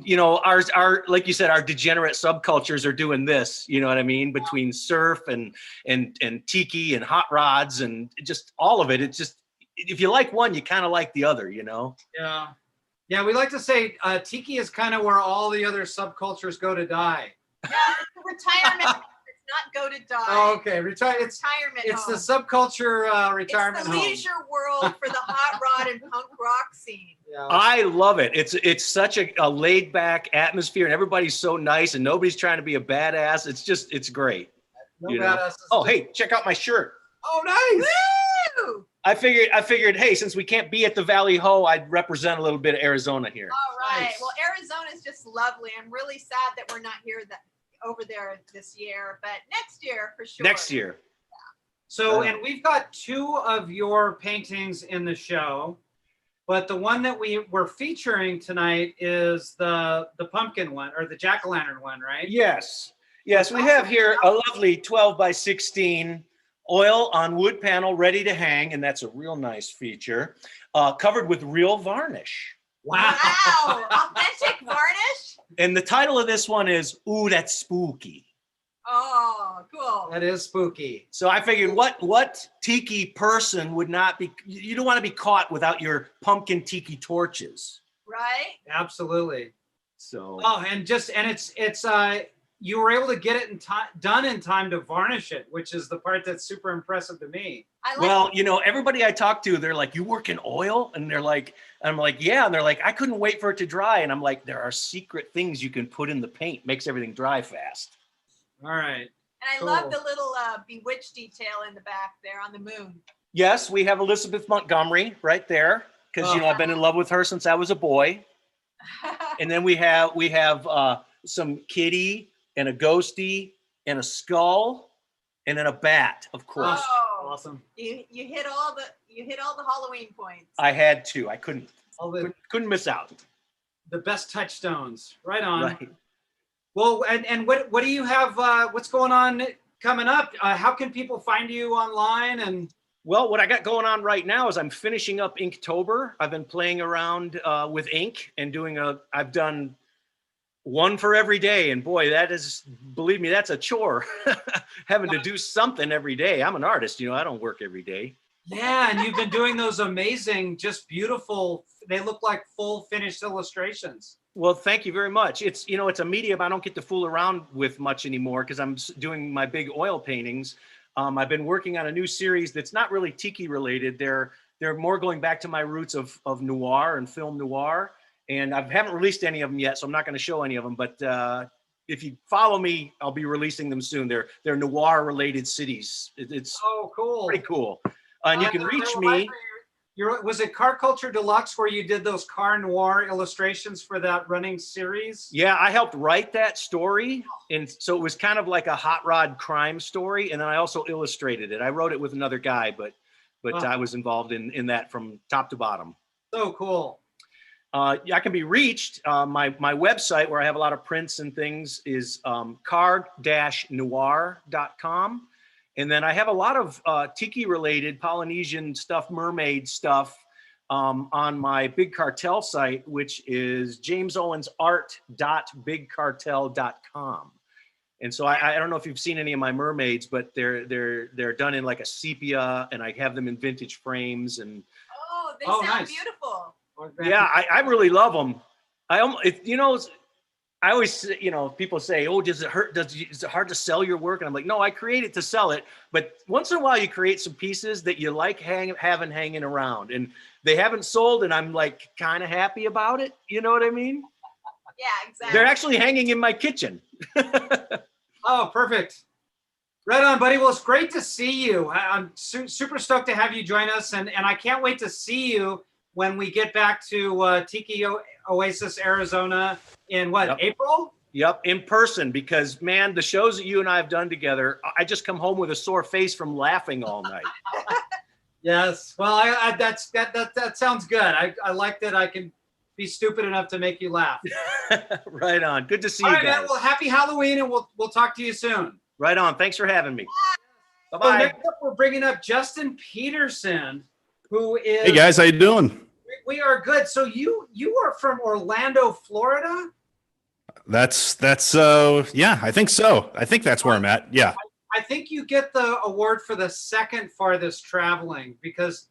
S9: you know, our like you said, our degenerate subcultures are doing this. You know what I mean? Between surf and tiki and hot rods and just all of it. It's just, if you like one, you kind of like the other. You know?
S1: Yeah. Yeah, we like to say tiki is kind of where all the other subcultures go to die.
S2: Yeah, it's a retirement. It's not go to die.
S1: Oh, okay. It's
S2: Retirement
S1: it's the
S2: home.
S1: subculture retirement
S2: It's the
S1: home.
S2: leisure world for the hot rod and punk rock scene.
S1: Yeah.
S9: I love it. It's such a laid back atmosphere, and everybody's so nice, and nobody's trying to be a badass. It's great.
S1: No
S9: you know?
S1: badasses.
S9: Oh, hey, check out my shirt.
S1: Oh, nice.
S2: Woo!
S9: I figured, hey, since we can't be at the Valley Ho, I'd represent a little bit of Arizona here.
S2: All right.
S1: Nice.
S2: Well, Arizona is just lovely. I'm really sad that we're not here over there this year, but next year for sure.
S9: Next year.
S1: So, and we've got 2 of your paintings in the show, but the one that we're featuring tonight is the pumpkin one, or the jack-o'-lantern one, right?
S9: Yes. Yes, we have here a lovely 12 by 16 oil on wood panel ready to hang, and that's a real nice feature, covered with real varnish.
S1: Wow.
S2: Wow. Authentic varnish?
S9: And the title of this one is, Ooh, That's Spooky.
S2: Oh, cool.
S1: That is spooky.
S9: So I figured what tiki person would not be, you don't want to be caught without your pumpkin tiki torches.
S2: Right?
S1: Absolutely.
S9: So.
S1: Oh, and it's you were able to get it done in time to varnish it, which is the part that's super impressive to me.
S2: I like
S9: Well, you know, everybody I talk to, they're like, you work in oil? And I'm like, yeah. And they're like, I couldn't wait for it to dry. And I'm like, there are secret things you can put in the paint, makes everything dry fast.
S1: All right.
S2: And I
S1: Cool.
S2: love the little bewitched detail in the back there on the moon.
S9: Yes, we have Elizabeth Montgomery right there. Because, you know, I've been in love with her since I was a boy. And then we have some kitty and a ghosty and a skull and then a bat, of course.
S2: Oh,
S1: Awesome.
S2: you hit all the Halloween points.
S9: I had to. I couldn't
S1: All the
S9: miss out.
S1: best touchstones. Right on.
S9: Right.
S1: Well, and what do you have? What's going on coming up? How can people find you online? And
S9: Well, what I got going on right now is I'm finishing up Inktober. I've been playing around with ink and I've done one for every day. And boy, believe me, that's a chore. Having to do something every day. I'm an artist, you know, I don't work every day.
S1: yeah, and you've been doing those amazing, just beautiful. They look like full finished illustrations.
S9: Well, thank you very much. It's a medium I don't get to fool around with much anymore because I'm doing my big oil paintings. I've been working on a new series that's not really tiki related. They're more going back to my roots of noir and film noir. And I haven't released any of them yet, so I'm not going to show any of them. But if you follow me, I'll be releasing them soon. They're noir related cities. It's
S1: Cool.
S9: pretty cool. And you can reach me.
S1: Was it Car Culture Deluxe where you did those car noir illustrations for that running series?
S9: Yeah, I helped write that story. And so it was kind of like a hot rod crime story. And then I also illustrated it. I wrote it with another guy, but I was involved in that from top to bottom.
S1: So cool.
S9: I can be reached. My website where I have a lot of prints and things is car-noir.com. And then I have a lot of tiki related Polynesian stuff, mermaid stuff on my Big Cartel site, which is jamesowensart.bigcartel.com. And so I don't know if you've seen any of my mermaids, but they're done in like a sepia, and I have them in vintage frames. And
S2: Oh, they
S1: Oh,
S2: sound
S1: nice.
S2: beautiful.
S9: yeah, I really love them. I always, people say, oh, does it hurt? Is it hard to sell your work? And I'm like, no, I create it to sell it. But once in a while you create some pieces that you like having hanging around, and they haven't sold, and I'm like kind of happy about it. You know what I mean?
S2: Yeah, exactly.
S9: They're actually hanging in my kitchen.
S1: Oh, perfect. Right on, buddy. Well, it's great to see you. I'm super stoked to have you join us, and I can't wait to see you when we get back to Tiki Oasis, Arizona in what,
S9: Yep.
S1: April?
S9: Yep, in person, because man, the shows that you and I have done together, I just come home with a sore face from laughing all night.
S1: Yes. Well, that sounds good. I like that I can be stupid enough to make you laugh.
S9: Right on. Good to see
S1: All
S9: you
S1: right,
S9: guys.
S1: man. Well, happy Halloween, and we'll talk to you soon.
S9: Right on. Thanks for having me.
S1: So
S9: Bye-bye.
S1: next up, we're bringing up Justin Peterson, who is.
S10: Hey guys, how you doing?
S1: We are good. So you are from Orlando, Florida?
S10: That's yeah, I think so. I think that's where I'm at. Yeah.
S1: I think you get the award for the second farthest traveling, because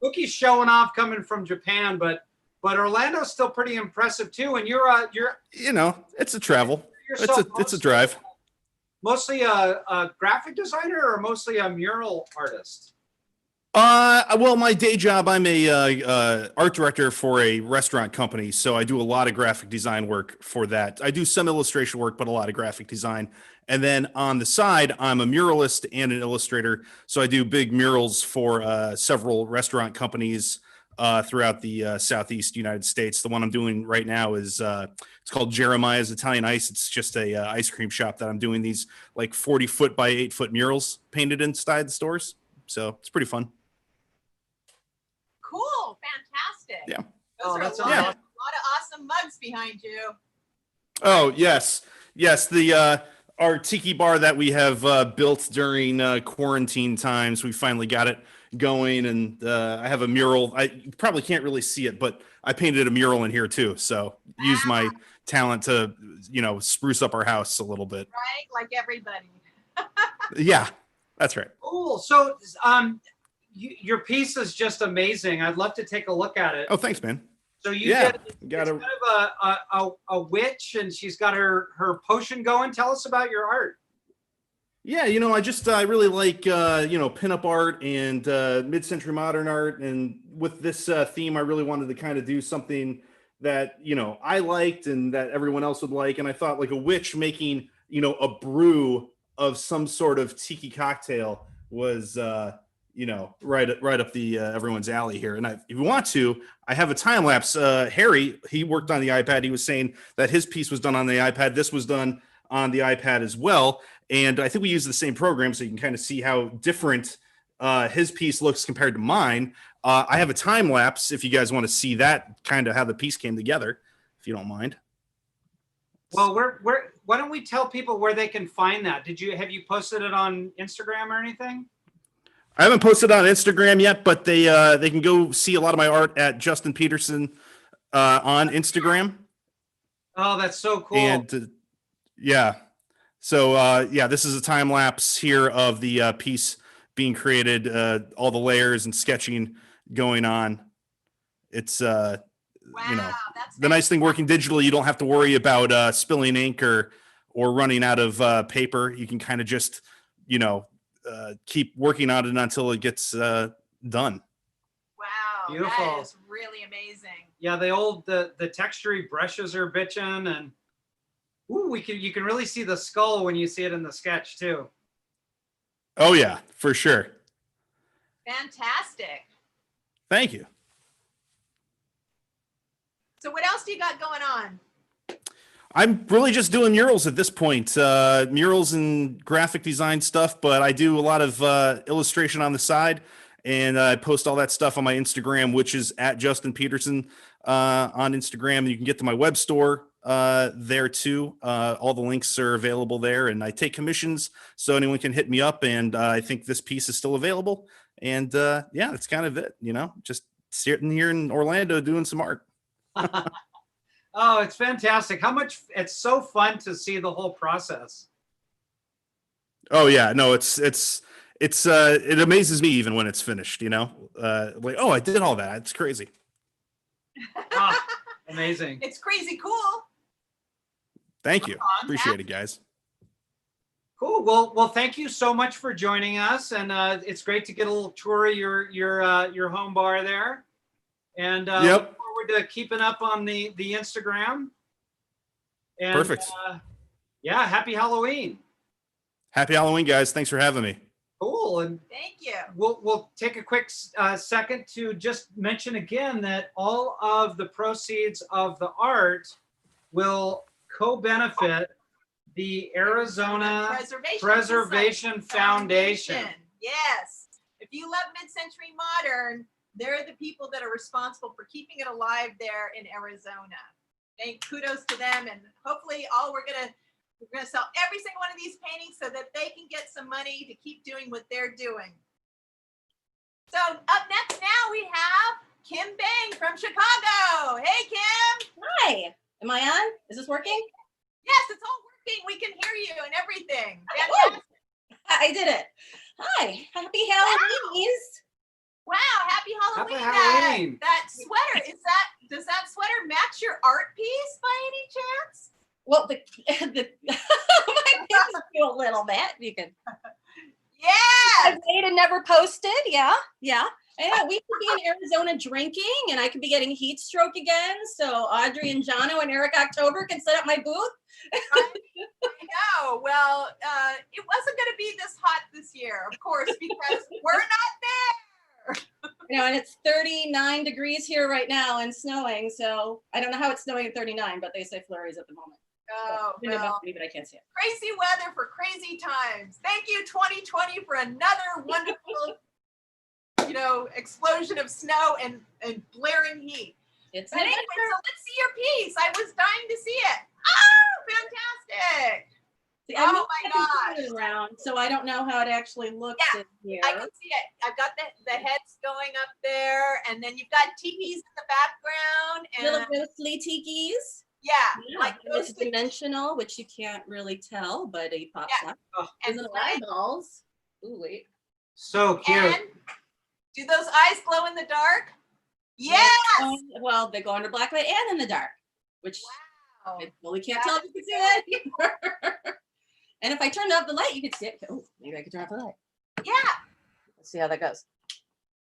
S1: Mookie's showing off coming from Japan, but Orlando's still pretty impressive too. And you're
S10: You know, it's a travel.
S1: yourself
S10: It's a drive.
S1: mostly a graphic designer or mostly a mural artist?
S10: Well, my day job, I'm a art director for a restaurant company, so I do a lot of graphic design work for that. I do some illustration work, but a lot of graphic design. And then on the side, I'm a muralist and an illustrator, so I do big murals for several restaurant companies throughout the Southeast United States. The one I'm doing right now is it's called Jeremiah's Italian Ice. It's just a ice cream shop that I'm doing these like 40-foot by 8-foot murals painted inside the stores. So it's pretty fun.
S2: Cool. Fantastic.
S10: Yeah.
S2: Those are
S1: that's
S2: a lot,
S1: awesome.
S2: of, lot of awesome mugs behind you.
S10: Oh yes, the our tiki bar that we have built during quarantine times, we finally got it going, and I have a mural. You probably can't really see it, but I painted a mural in here too. So use my talent to spruce up our house a little bit.
S2: Right? Like everybody.
S10: Yeah, that's right.
S1: Cool. So your piece is just amazing. I'd love to take a look at it.
S10: Oh, thanks, man.
S1: So you
S10: Yeah,
S1: got kind of a witch, and she's got her potion going. Tell us about your art.
S10: Yeah, I really like pinup art and mid-century modern art, and with this theme, I really wanted to kind of do something that I liked and that everyone else would like, and I thought like a witch making a brew of some sort of tiki cocktail was right up the everyone's alley here. And if you want to, I have a time lapse. Harry, he worked on the iPad. He was saying that his piece was done on the iPad. This was done on the iPad as well. And I think we use the same program, so you can kind of see how different his piece looks compared to mine. I have a time lapse if you guys want to see that, kind of how the piece came together, if you don't mind.
S1: Well, why don't we tell people where they can find that? Have you posted it on Instagram or anything?
S10: I haven't posted on Instagram yet, but they can go see a lot of my art at Justin Peterson on Instagram.
S1: Oh, that's so cool.
S10: And yeah, so this is a time lapse here of the piece being created, all the layers and sketching going on. It's
S2: Wow. That's
S10: the nice thing working digitally, you don't have to worry about spilling ink or running out of paper. You can kind of just keep working on it until it gets done.
S2: Wow.
S1: Beautiful.
S2: That is really amazing.
S1: Yeah, the textury brushes are bitching, and you can really see the skull when you see it in the sketch too.
S10: Oh yeah, for sure.
S2: Fantastic.
S10: Thank you.
S2: So what else do you got going on?
S10: I'm really just doing murals at this point, murals and graphic design stuff, but I do a lot of illustration on the side, and I post all that stuff on my Instagram, which is at Justin Peterson on Instagram. You can get to my web store there too. All the links are available there, and I take commissions, so anyone can hit me up, and I think this piece is still available. And that's kind of it, just sitting here in Orlando doing some art.
S1: Oh, it's fantastic. It's so fun to see the whole process.
S10: Oh yeah, no, it amazes me even when it's finished, like, oh, I did all that. It's crazy.
S1: Oh, amazing.
S2: It's crazy cool.
S10: Thank you. Appreciate it, guys.
S1: Cool. Well, thank you so much for joining us, and it's great to get a little tour of your home bar there. And
S10: Yep.
S1: look forward to keeping up on the Instagram. And,
S10: Perfect.
S1: Happy Halloween.
S10: Happy Halloween, guys. Thanks for having me.
S1: Cool. cool. And
S2: Thank you.
S1: we'll take a quick second to just mention again that all of the proceeds of the art will co-benefit the Arizona Preservation Foundation.
S2: Yes. If you love mid-century modern, they're the people that are responsible for keeping it alive there in Arizona. Thank kudos to them, and hopefully we're gonna sell every single one of these paintings so that they can get some money to keep doing what they're doing. So up next now we have Kim Bang from Chicago. Hey Kim.
S3: Hi. Am I on? Is this working?
S2: Yes, it's all working. We can hear you and everything.
S3: Woo! I did it. Hi. Happy Halloween.
S2: Wow, happy Halloween.
S1: Happy Halloween.
S2: That sweater, does that sweater match your art piece by any chance?
S3: Well, the my pants do a little bit. You can.
S2: Yeah.
S3: I made and never posted. Yeah. Yeah, we could be in Arizona drinking, and I could be getting heat stroke again. So Audrey and Jono and Eric October can set up my booth.
S2: I know. Well, it wasn't going to be this hot this year, of course, because we're not there.
S3: And it's 39 degrees here right now and snowing. So I don't know how it's snowing at 39, but they say flurries at the moment.
S2: Oh,
S3: So,
S2: well,
S3: but I can't see it.
S2: crazy weather for crazy times. Thank you, 2020, for another wonderful, explosion of snow and blaring heat.
S3: It's
S2: But anyway, so let's see your piece. I was dying to see it. Oh, fantastic.
S3: See,
S2: Oh
S3: I'm
S2: my gosh.
S3: around, so I don't know how it actually looks in here.
S2: I can see it. I've got the heads going up there, and then you've got tikis in the background.
S3: Little
S2: And
S3: ghostly tikis.
S2: yeah, like
S3: and it's
S2: ghostly
S3: dimensional, which you can't really tell, but he pops up.
S2: and
S3: little
S2: flames.
S3: eyeballs. Ooh, wait.
S1: So cute.
S2: And do those eyes glow in the dark? Yes.
S3: Well, they go under black light and in the dark, which
S2: Wow.
S3: I totally can't tell if you can see that either. And if I turned off the light, you could see it. Oh, maybe I could turn off the light.
S2: Yeah.
S3: Let's see how that goes.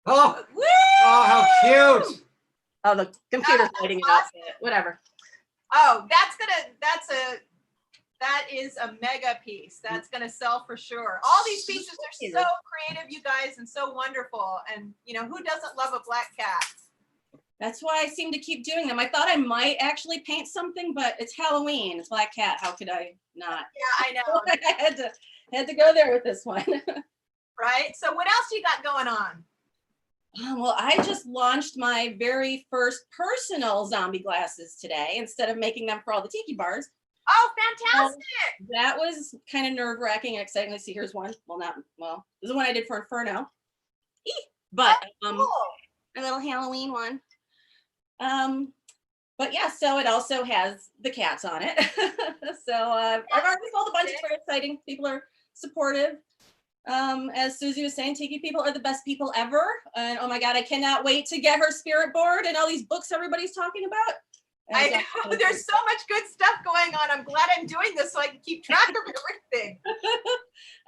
S1: Oh,
S2: Woo!
S1: how cute.
S3: Oh, the computer's lighting it up. Whatever.
S2: Oh, that is a mega piece. That's gonna sell for sure. All these pieces are so creative, you guys, and so wonderful. And who doesn't love a black cat?
S3: That's why I seem to keep doing them. I thought I might actually paint something, but it's Halloween. It's Black Cat. How could I not?
S2: Yeah, I know.
S3: I had to go there with this one.
S2: Right? So what else you got going on?
S3: Well, I just launched my very first personal zombie glasses today instead of making them for all the tiki bars.
S2: Oh, fantastic.
S3: That was kind of nerve-wracking and exciting. Let's see, here's one. Well, this is the one I did for Inferno. But
S2: Cool.
S3: a little Halloween one. But yeah, so it also has the cats on it. So I've already sold a bunch. It's very exciting. People are supportive. As Suzy was saying, Tiki people are the best people ever. And oh my God, I cannot wait to get her spirit board and all these books everybody's talking about.
S2: I know there's so much good stuff going on. I'm glad I'm doing this so I can keep track of everything.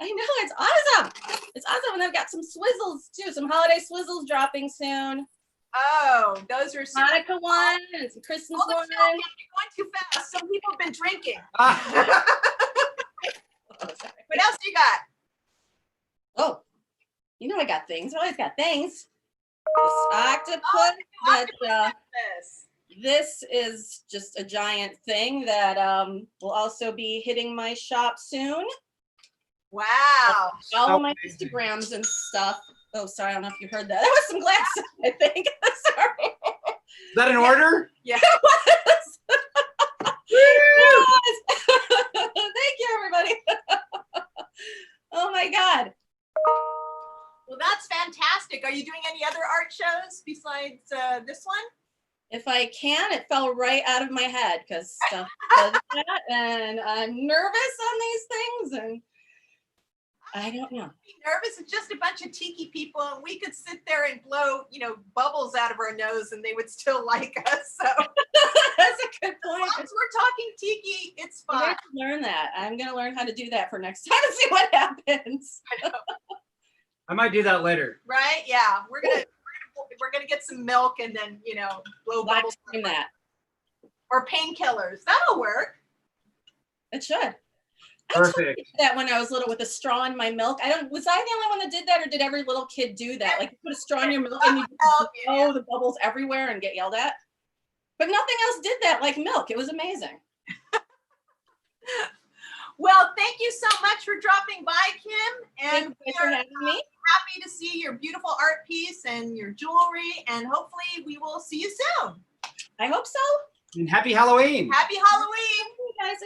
S3: I know, it's awesome. It's awesome. And I've got some swizzles too, some holiday swizzles dropping soon.
S2: Oh, those are super
S3: Hanukkah one and some Christmas
S2: Hold
S3: one.
S2: it, Phil, you're going too fast. Some people have been drinking.
S1: Ah,
S2: What else you got?
S3: Oh, I got things. I always got things. This octopus, this is just a giant thing that will also be hitting my shop soon.
S2: Wow.
S3: All of my Instagrams and stuff. Oh, sorry, I don't know if you heard that. That was some glasses, I think. Sorry.
S1: is that an order?
S2: Yeah.
S3: It was. It was. Thank you, everybody. Oh my God.
S2: Well, that's fantastic. Are you doing any other art shows besides this one?
S3: If I can, it fell right out of my head because stuff does that, and I'm nervous on these things, and I don't know.
S2: Be nervous. It's just a bunch of tiki people, and we could sit there and blow, bubbles out of our nose, and they would still like us. So
S3: That's a good
S2: as
S3: point.
S2: long as we're talking tiki, it's
S3: I'm
S2: fun.
S3: going to learn that. I'm going to learn how to do that for next time and see what happens.
S1: I might do that later.
S2: Right? Yeah. We're gonna get some milk and then blow
S3: Live
S2: bubbles
S3: stream that.
S2: or painkillers. That'll work.
S3: It should. I totally
S1: Perfect.
S3: did that when I was little with a straw in my milk. Was I the only one that did that, or did every little kid do that? Like you put a straw in your milk and you blow the bubbles everywhere and get yelled at? But nothing else did that like milk. It was amazing.
S2: Well, thank you so much for dropping by, Kim. And
S3: Thank you for having me.
S2: happy to see your beautiful art piece and your jewelry. And hopefully we will see you soon.
S3: I hope so.
S1: And happy Halloween.
S2: Happy Halloween.
S3: You guys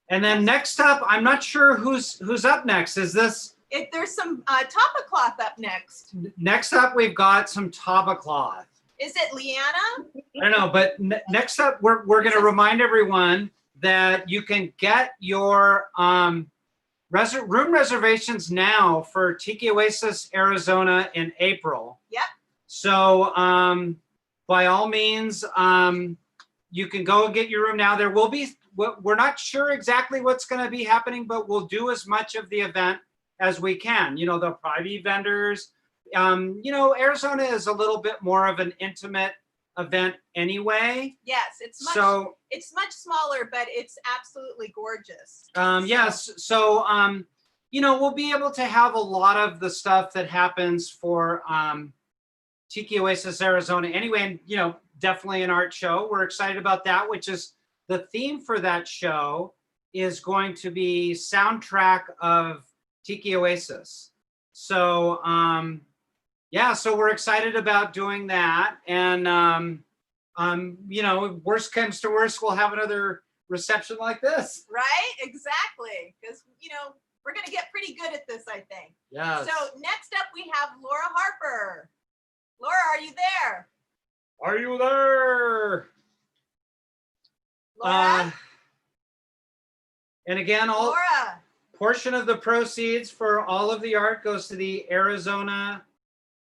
S1: And then next up, I'm not sure who's up next. Is this
S2: If there's some tapa cloth up next.
S1: next up? We've got some tapa cloth.
S2: Is it Leanna?
S1: I don't know, but next up, we're going to remind everyone that you can get your room reservations now for Tiki Oasis, Arizona in April.
S2: Yep.
S1: So by all means, you can go and get your room now. There will be, we're not sure exactly what's going to be happening, but we'll do as much of the event as we can. You know, there'll probably be vendors. You know, Arizona is a little bit more of an intimate event anyway.
S2: Yes, it's much smaller, but it's absolutely gorgeous.
S1: Yes. So, you know, we'll be able to have a lot of the stuff that happens for Tiki Oasis Arizona anyway. And, you know, definitely an art show. We're excited about that, which is the theme for that show is going to be soundtrack of Tiki Oasis. So, yeah, so we're excited about doing that. And, you know, worst comes to worst, we'll have another reception like this.
S2: Right? Exactly. Because, you know, we're going to get pretty good at this, I think.
S1: Yes.
S2: So next up, we have Laura Harper. Laura, are you there?
S1: Are you there?
S2: Laura?
S1: And again,
S2: Laura.
S1: portion of the proceeds for all of the art goes to the Arizona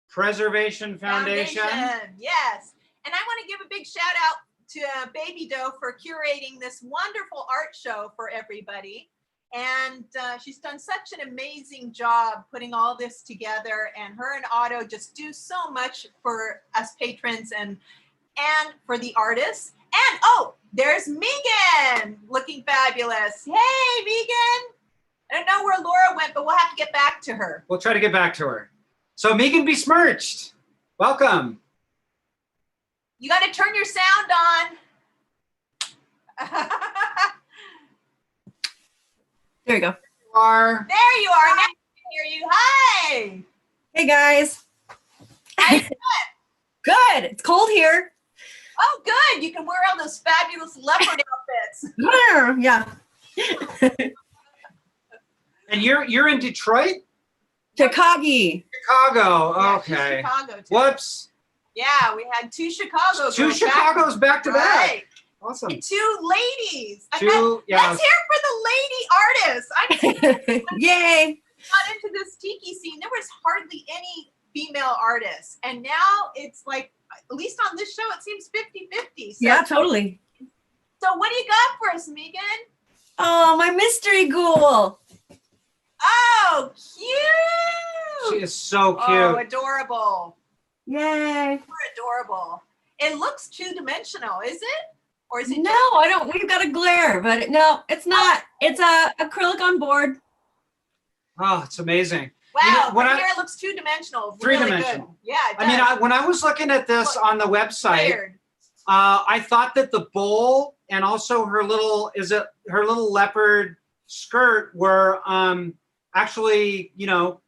S1: Preservation Foundation.
S2: Yes. And I want to give a big shout out to Baby Doe for curating this wonderful art show for everybody. And she's done such an amazing job putting all this together. And her and Otto just do so much for us patrons and for the artists. And oh, there's Megan looking fabulous. Hey, Megan. I don't know where Laura went, but we'll have to get back to her.
S1: We'll try to get back to her. So Megan Besmirched, welcome.
S2: You got to turn your sound on.
S11: There you go.
S2: There you are. Now I can hear you. Hi.
S11: Hey guys. Good. It's cold here.
S2: Oh, good. You can wear all those fabulous leopard outfits.
S11: Yeah.
S1: And you're in Detroit?
S11: Chicago.
S1: Chicago.
S2: Yeah,
S1: Okay.
S2: Chicago too.
S1: Whoops.
S2: Yeah, we had two Chicago's.
S1: Two Chicago's back to back.
S2: Right.
S1: Awesome.
S2: And two ladies.
S1: Yeah.
S2: Let's hear for the lady artists. I'm
S11: Yay.
S2: got into this tiki scene. There was hardly any female artists. And now it's like, at least on this show, it seems 50-50. So,
S11: Yeah, totally.
S2: So what do you got for us, Megan?
S11: Oh, my mystery ghoul.
S2: Oh, cute.
S1: She is so cute.
S2: Oh, adorable.
S11: Yay.
S2: You're adorable. It looks two-dimensional, is it? Or is it
S11: No, I don't. We've got a glare, but no, it's not. It's a acrylic on board.
S1: Oh, it's amazing.
S2: Wow,
S1: You know, when
S2: right
S1: I-
S2: here it looks two-dimensional.
S1: Three-dimensional.
S2: Really good. Yeah, it
S1: I mean,
S2: does.
S1: when I was looking at this on the website,
S2: Weird.
S1: I thought that the bowl and also her little leopard skirt were actually, you know,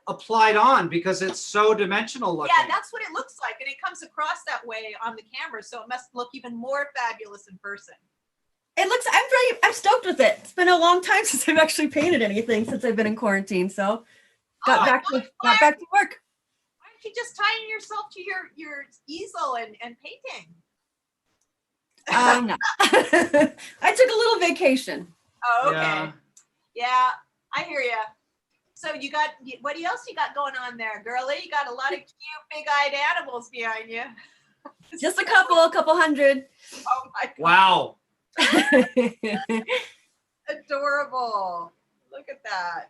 S1: applied on because it's so dimensional looking.
S2: Yeah, that's what it looks like. And it comes across that way on the camera. So it must look even more fabulous in person.
S11: It looks, I'm stoked with it. It's been a long time since I've actually painted anything since I've been in quarantine. So got back to work.
S2: Why aren't you just tying yourself to your easel and painting?
S11: No. I took a little vacation.
S2: Oh, okay.
S1: Yeah.
S2: Yeah, I hear you. So you got, what else you got going on there, girlie? You got a lot of cute big-eyed animals behind you.
S11: Just a couple hundred.
S2: Oh my God.
S1: Wow.
S2: Adorable. Look at that.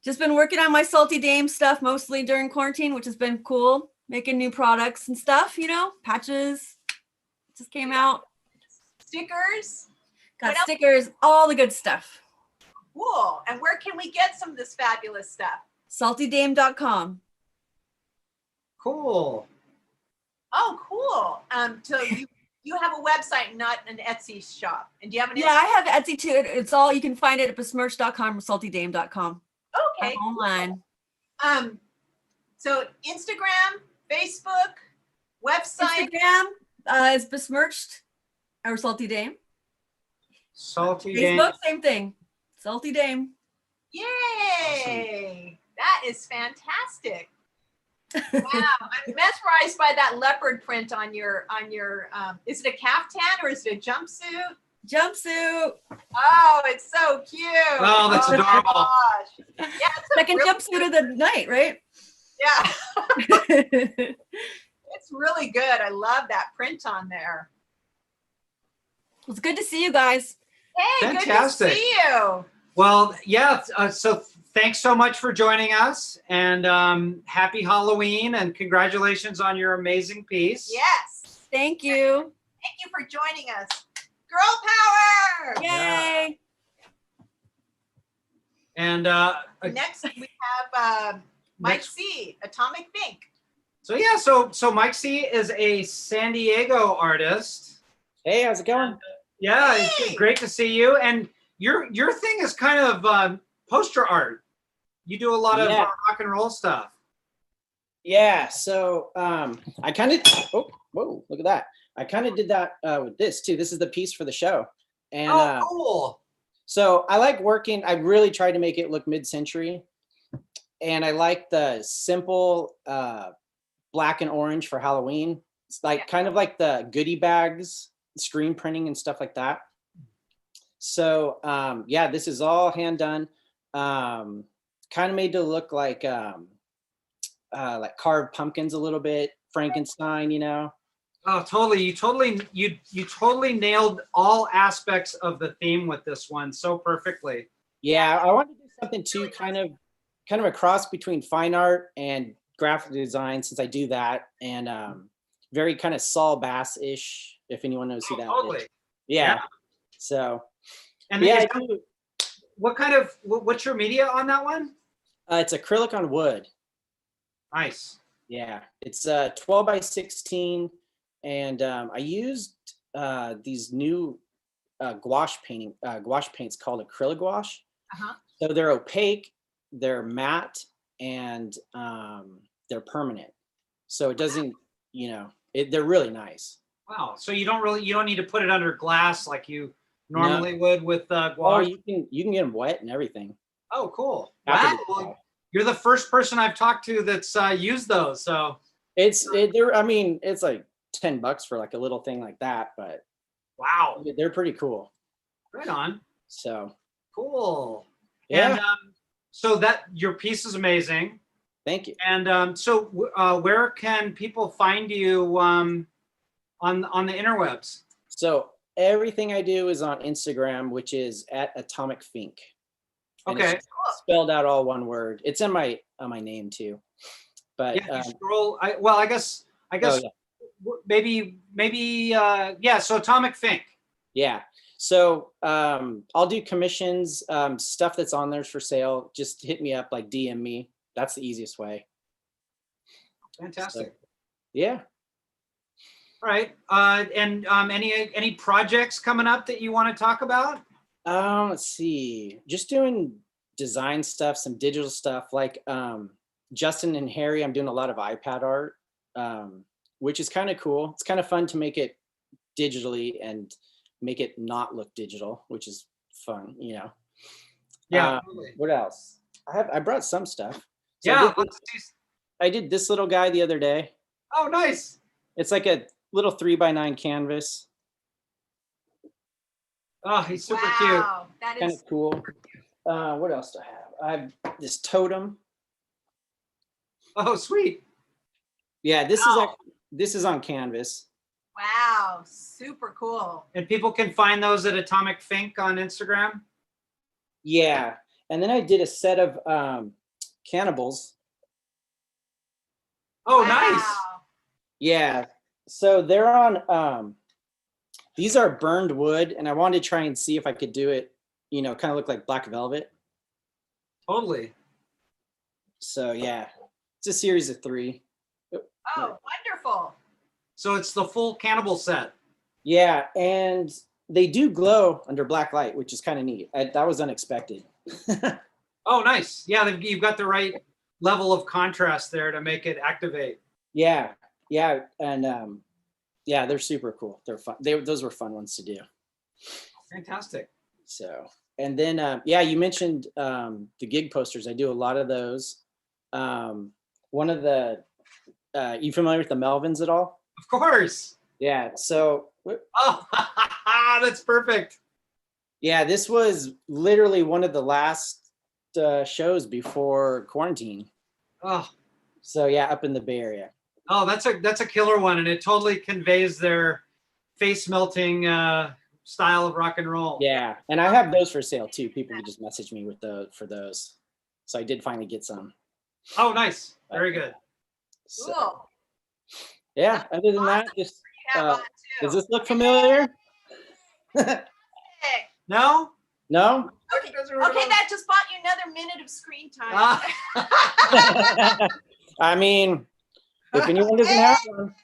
S11: Just been working on my Salty Dame stuff mostly during quarantine, which has been cool. Making new products and stuff, you know, patches just came out.
S2: Stickers.
S11: Got
S2: What else?
S11: stickers, all the good stuff.
S2: Cool. And where can we get some of this fabulous stuff?
S11: Saltydame.com.
S1: Cool.
S2: Oh, cool. So you have a website, not an Etsy shop. And do you have an
S11: Yeah, I have Etsy too. It's all, you can find it at besmirched.com or saltydame.com.
S2: Okay.
S11: I'm online.
S2: So Instagram, Facebook, website.
S11: Instagram is besmirched or Salty Dame.
S1: Salty Dame.
S11: Facebook, same thing. Salty Dame.
S2: Yay! That is fantastic. Wow, I'm mesmerized by that leopard print on your is it a caftan or is it a jumpsuit?
S11: Jumpsuit.
S2: Oh, it's so cute.
S1: Oh, that's
S2: my
S1: adorable.
S2: gosh. Yeah, it's a
S11: Second
S2: really
S11: jumpsuit of the night, right?
S2: Yeah. It's really good. I love that print on there.
S11: It's good to see you guys.
S2: Hey,
S1: Fantastic.
S2: good to see you.
S1: Well, yeah. So thanks so much for joining us, and happy Halloween, and congratulations on your amazing piece.
S2: Yes.
S11: Thank you.
S2: Thank you for joining us. Girl power.
S11: Yay.
S1: And
S2: Next we have Mike
S1: next-
S2: C, Atomic Fink.
S1: so yeah, so Mike C is a San Diego artist.
S12: Hey, how's it going?
S1: Yeah,
S2: Hey!
S1: it's great to see you. And your thing is kind of poster art. You do a lot of
S12: Yeah.
S1: rock and roll stuff.
S12: Yeah, so I kind of, oh, whoa, look at that. I kind of did that with this too. This is the piece for the show. And
S1: Oh, cool.
S12: so I like working, I really tried to make it look mid-century. And I like the simple black and orange for Halloween. It's like kind of like the goodie bags, screen printing and stuff like that. So yeah, this is all hand done. Kind of made to look like carved pumpkins a little bit, Frankenstein, you know.
S1: Oh, totally. You totally nailed all aspects of the theme with this one so perfectly.
S12: Yeah, I wanted to do something too, kind of a cross between fine art and graphic design, since I do that, and very kind of Saul Bass-ish, if anyone knows who that is.
S1: Totally.
S12: Yeah. So
S1: And
S12: yeah,
S1: what's your media on that one?
S12: it's acrylic on wood.
S1: Nice.
S12: Yeah, it's 12 by 16, and I used these new gouache paints called acrylic gouache.
S2: Uh-huh.
S12: So they're opaque, they're matte, and they're permanent. So it doesn't, they're really nice.
S1: Wow. So you don't need to put it under glass like you normally would with
S12: Oh,
S1: gouache.
S12: you can get them wet and everything.
S1: Oh, cool.
S12: After
S1: Wow.
S12: the-
S1: Well, you're the first person I've talked to that's used those. So
S12: It's like $10 for like a little thing like that, but
S1: wow.
S12: they're pretty cool.
S1: Right on.
S12: So
S1: Cool.
S12: yeah,
S1: And so that your piece is amazing.
S12: thank you.
S1: And so where can people find you on the interwebs?
S12: So everything I do is on Instagram, which is at Atomic Fink. And it's
S1: Okay.
S12: spelled out all one word. It's in my name too. But
S1: Yeah, you scroll. I guess
S12: oh, yeah.
S1: maybe yeah. So Atomic Fink.
S12: Yeah. So I'll do commissions, stuff that's on there for sale. Just hit me up, like DM me. That's the easiest way.
S1: Fantastic.
S12: So, yeah.
S1: All right. And any projects coming up that you want to talk about?
S12: Let's see. Just doing design stuff, some digital stuff. Like Justin and Harry, I'm doing a lot of iPad art, which is kind of cool. It's kind of fun to make it digitally and make it not look digital, which is fun,
S1: Yeah. Totally.
S12: What else? I brought some stuff. So
S1: Yeah.
S12: I did this little guy the other day.
S1: Oh, nice.
S12: It's like a little 3x9 canvas.
S1: Oh, he's super cute.
S2: Wow, that
S12: Kind
S2: is
S12: of cool. What else do I have? I have this totem.
S1: Oh, sweet.
S12: Yeah, this
S2: Wow.
S12: this is on canvas.
S2: wow, super cool.
S1: And people can find those at Atomic Fink on Instagram.
S12: Yeah, and then I did a set of cannibals.
S1: Oh, nice.
S2: Wow.
S12: Yeah, so they're on These are burned wood, and I wanted to try and see if I could do it, you know, kind of look like black velvet.
S1: Totally.
S12: So yeah, it's a series of 3.
S2: Oh, wonderful.
S1: So it's the full cannibal set.
S12: Yeah, and they do glow under black light, which is kind of neat. That was unexpected.
S1: Oh, nice. Yeah, you've got the right level of contrast there to make it activate.
S12: Yeah, and yeah, they're super cool. They're fun. Those were fun ones to do.
S1: Fantastic.
S12: So, and then yeah, you mentioned the gig posters. I do a lot of those. One of the you familiar with the Melvins at all?
S1: Of course.
S12: Yeah. So.
S1: Oh, that's perfect.
S12: Yeah, this was literally one of the last shows before quarantine.
S1: Oh.
S12: So yeah, up in the Bay Area.
S1: Oh, that's a killer one, and it totally conveys their face melting style of rock and roll.
S12: Yeah, and I have those for sale too. People can just message me with for those. So I did finally get some.
S1: Oh, nice. Very good.
S12: So,
S2: Cool.
S12: yeah. Other than that, just
S2: Have on, too.
S12: does this look familiar?
S1: No?
S12: No.
S2: Okay, that just bought you another minute of screen time.
S12: I mean, if anyone doesn't have one,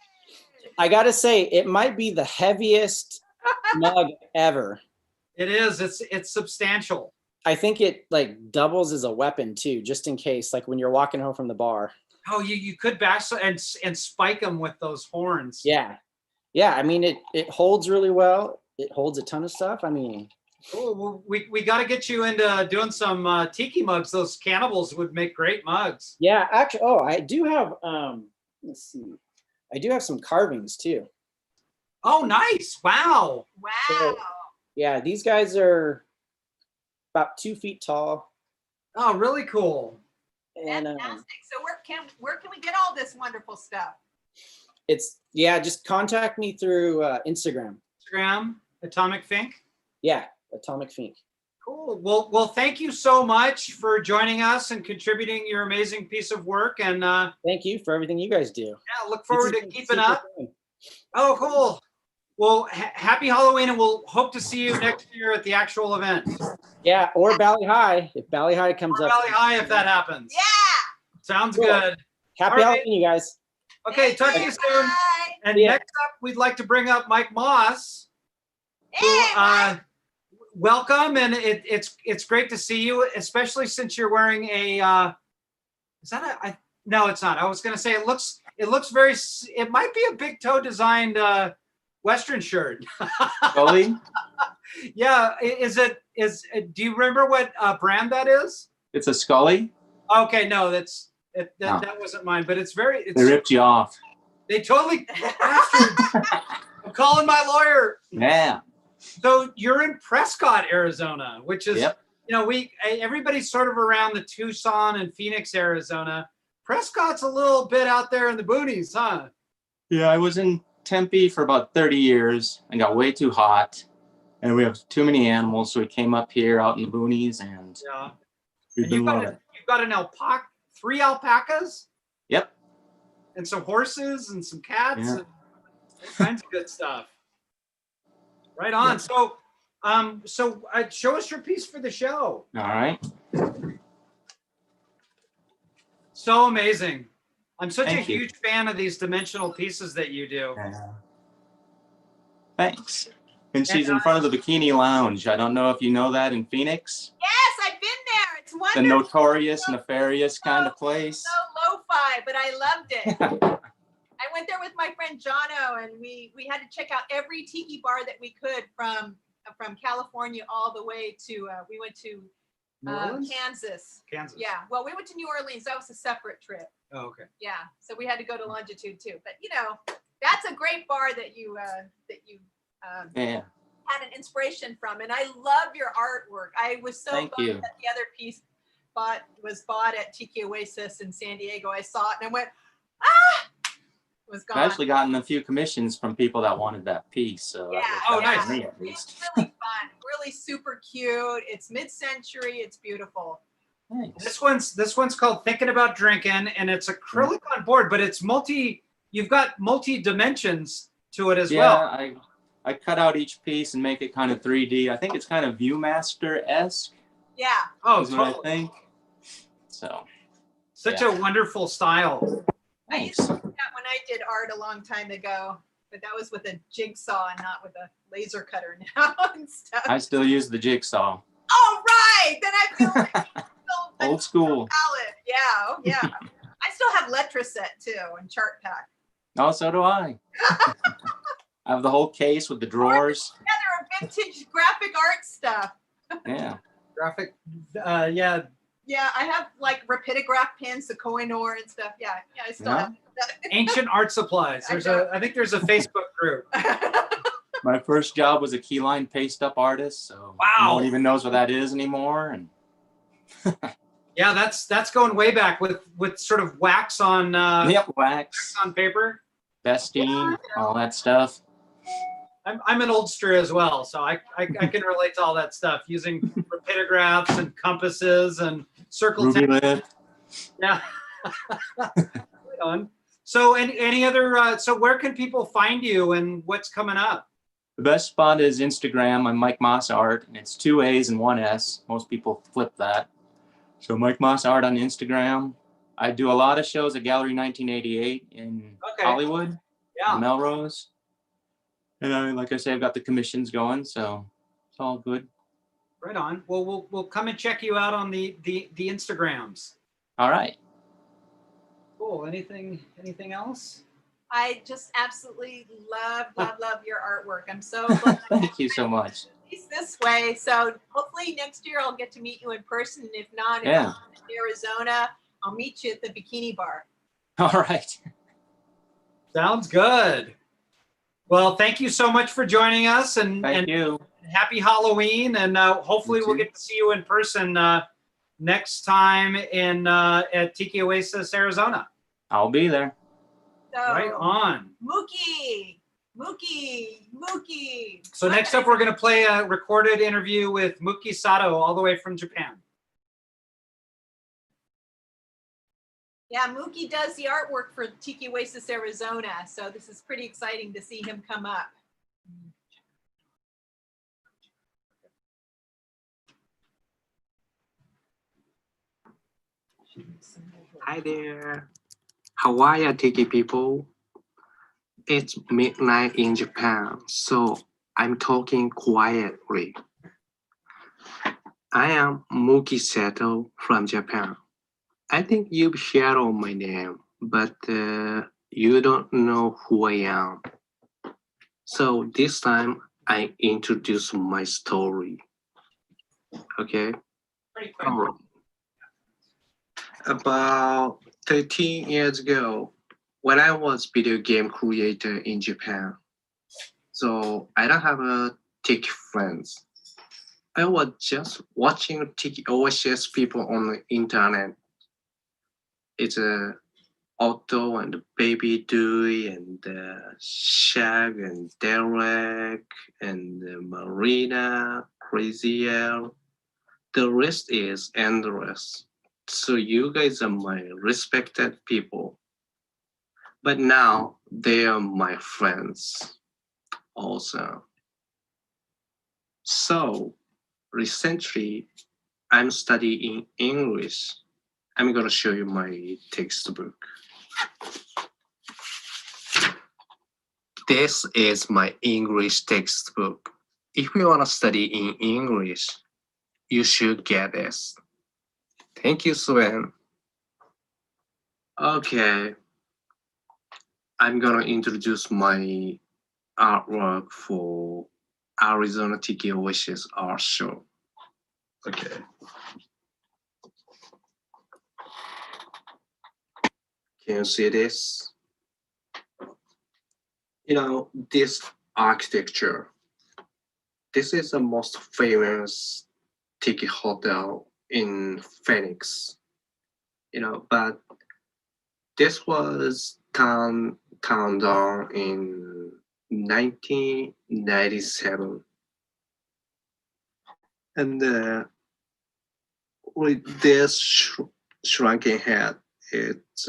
S12: I gotta say it might be the heaviest mug ever.
S1: It is. It's substantial.
S12: I think it like doubles as a weapon too, just in case, like when you're walking home from the bar.
S1: Oh, you could bash and spike them with those horns.
S12: Yeah. I mean, it holds really well. It holds a ton of stuff. I mean,
S1: oh, we got to get you into doing some tiki mugs. Those cannibals would make great mugs.
S12: Yeah, actually, oh, I do have. Let's see, I do have some carvings too.
S1: Oh, nice! Wow.
S2: Wow.
S12: So, yeah, these guys are about 2 feet tall.
S1: Oh, really cool.
S12: And
S2: Fantastic. So where can we get all this wonderful stuff?
S12: it's just contact me through Instagram.
S1: Instagram, Atomic Fink.
S12: Yeah, Atomic Fink.
S1: Cool. Well, thank you so much for joining us and contributing your amazing piece of work. And
S12: thank you for everything you guys do.
S1: Yeah, look forward to keeping
S12: super
S1: up.
S12: fun.
S1: Oh, cool. Well, happy Halloween, and we'll hope to see you next year at the actual event.
S12: Yeah, or Bally High if Bally High comes
S1: Or
S12: up.
S1: Valley High if that happens.
S2: Yeah.
S1: Sounds
S12: Cool.
S1: good.
S12: Happy
S1: All right.
S12: Halloween, you guys.
S1: Okay, talk to you soon.
S2: Bye.
S1: And
S12: Yeah.
S1: next up, we'd like to bring up Mike Moss.
S2: Hey,
S1: Who, welcome, and it's great to see you, especially since you're wearing a. Is that a? No, it's not. I was going to say it looks very. It might be a big toe designed Western shirt.
S13: Scully?
S1: Yeah, do you remember what brand that is?
S13: It's a Scully.
S1: Okay, no, that wasn't mine, but it's very.
S13: They ripped you off.
S1: They totally. I'm calling my lawyer.
S13: Yeah.
S1: So you're in Prescott, Arizona, which is,
S13: Yep.
S1: Everybody's sort of around the Tucson and Phoenix, Arizona. Prescott's a little bit out there in the boonies, huh?
S13: Yeah, I was in Tempe for about 30 years. I got way too hot, and we have too many animals, so we came up here out in the boonies, and
S1: Yeah.
S13: we've
S1: And
S13: been loving it.
S1: you've got an alpaca, 3 alpacas,
S13: Yep.
S1: and some horses and some cats,
S13: Yeah.
S1: and all kinds of good stuff. Right on.
S13: Yeah.
S1: So show us your piece for the show.
S13: All right.
S1: So amazing. I'm such
S13: Thank
S1: a
S13: you.
S1: huge fan of these dimensional pieces that you do.
S13: Yeah. Thanks. And she's in front of the Bikini Lounge. I don't know if you know that in Phoenix.
S2: Yes, I've been there. It's
S13: The
S2: wonderful.
S13: notorious, nefarious kind of place.
S2: So lo-fi, but I loved it. I went there with my friend Jono, and we had to check out every tiki bar that we could from California all the way to we went to
S1: New Orleans?
S2: Kansas.
S1: Kansas.
S2: Yeah, well, we went to New Orleans. That was a separate trip.
S1: Oh, okay.
S2: Yeah, so we had to go to Longitude too. But that's a great bar that you
S13: Yeah.
S2: had an inspiration from, and I love your artwork. I was so
S13: Thank
S2: bummed
S13: you.
S2: that the other piece was bought at Tiki Oasis in San Diego. I saw it and I went, it was gone.
S13: I've actually gotten a few commissions from people that wanted that piece. So
S2: Yeah.
S13: that
S1: Oh,
S13: worked out
S1: nice.
S13: for me at least.
S2: It's really fun, really super cute. It's mid-century. It's beautiful.
S13: Thanks.
S1: This one's called Thinking About Drinking, and it's acrylic on board, but it's you've got multi dimensions to it as
S13: Yeah,
S1: well.
S13: I cut out each piece and make it kind of 3D. I think it's kind of Viewmaster-esque.
S2: Yeah.
S1: Oh,
S13: is what I
S1: totally.
S13: think. So
S1: Such
S13: yeah.
S1: a wonderful style.
S2: I used to do that when I did art a long time ago, but that was with a jigsaw and not with a laser cutter now and stuff.
S13: I still use the jigsaw.
S2: Oh, right. Then I feel like I'm still
S13: Old school.
S2: palette. Yeah. Oh, yeah. I still have Letraset too and Chart Pack.
S13: Oh, so do I. I have the whole case with the drawers.
S2: Yeah, there are vintage graphic art stuff.
S13: Yeah.
S1: Graphic, yeah.
S2: Yeah, I have like rapidograph pins, the Koh-i-Noor and stuff. Yeah, I still
S13: Yeah.
S2: have that.
S1: Ancient art supplies. I think there's a Facebook group.
S13: My first job was a keyline paste up artist, so
S1: Wow.
S13: no one even knows what that is anymore. And
S1: Yeah, that's going way back with sort of wax on
S13: yep, wax
S1: on paper.
S13: Bestine, all that stuff.
S1: I'm an oldster as well, so I can relate to all that stuff using rapidographs and compasses and circle
S13: Ruby
S1: tape.
S13: lip.
S1: Yeah. Right on. So any other so where can people find you and what's coming up?
S13: The best spot is Instagram. I'm Mike Moss Art, and it's 2 A's and 1 S. Most people flip that. So Mike Moss Art on Instagram. I do a lot of shows at Gallery 1988 in Hollywood,
S1: Yeah.
S13: Melrose. And like I say, I've got the commissions going, so it's all good.
S1: Right on. Well, we'll come and check you out on the Instagrams.
S13: All right.
S1: Cool. Anything else?
S2: I just absolutely love your artwork. I'm so glad
S13: Thank you so much.
S2: it's this way. So hopefully next year I'll get to meet you in person. If not, if
S13: Yeah.
S2: I'm in Arizona, I'll meet you at the bikini bar.
S13: All right.
S1: Sounds good. Well, thank you so much for joining us, and
S13: Thank you.
S1: happy Halloween, and hopefully we'll get to see you in person next time in at Tiki Oasis, Arizona.
S13: I'll be there.
S2: So,
S1: Right on.
S2: Mookie.
S1: So next up, we're going to play a recorded interview with Mookie Sato, all the way from Japan.
S2: Yeah, Mookie does the artwork for Tiki Oasis, Arizona. So this is pretty exciting to see him come up.
S14: Hi there. How are you, Tiki people? It's midnight in Japan, so I'm talking quietly. I am Mookie Sato from Japan. I think you've heard of my name, but you don't know who I am. So this time I introduce my story. Okay? All right. About 13 years ago, when I was video game creator in Japan, so I don't have a Tiki friends. I was just watching Tiki Oasis people on the internet. It's Otto and Baby Dewey and Shag and Derek and Marina, Crazy L. The rest is endless. So you guys are my respected people. But now they are my friends also. So recently I'm studying English. I'm gonna show you my textbook. This is my English textbook. If you wanna study in English, you should get this. Thank you, Sven. Okay. I'm gonna introduce my artwork for Arizona Tiki Oasis art show. Okay. Can you see this? You know, this architecture. This is the most famous Tiki hotel in Phoenix. You know, but this was torn down in 1997. And with this shrunken head, it's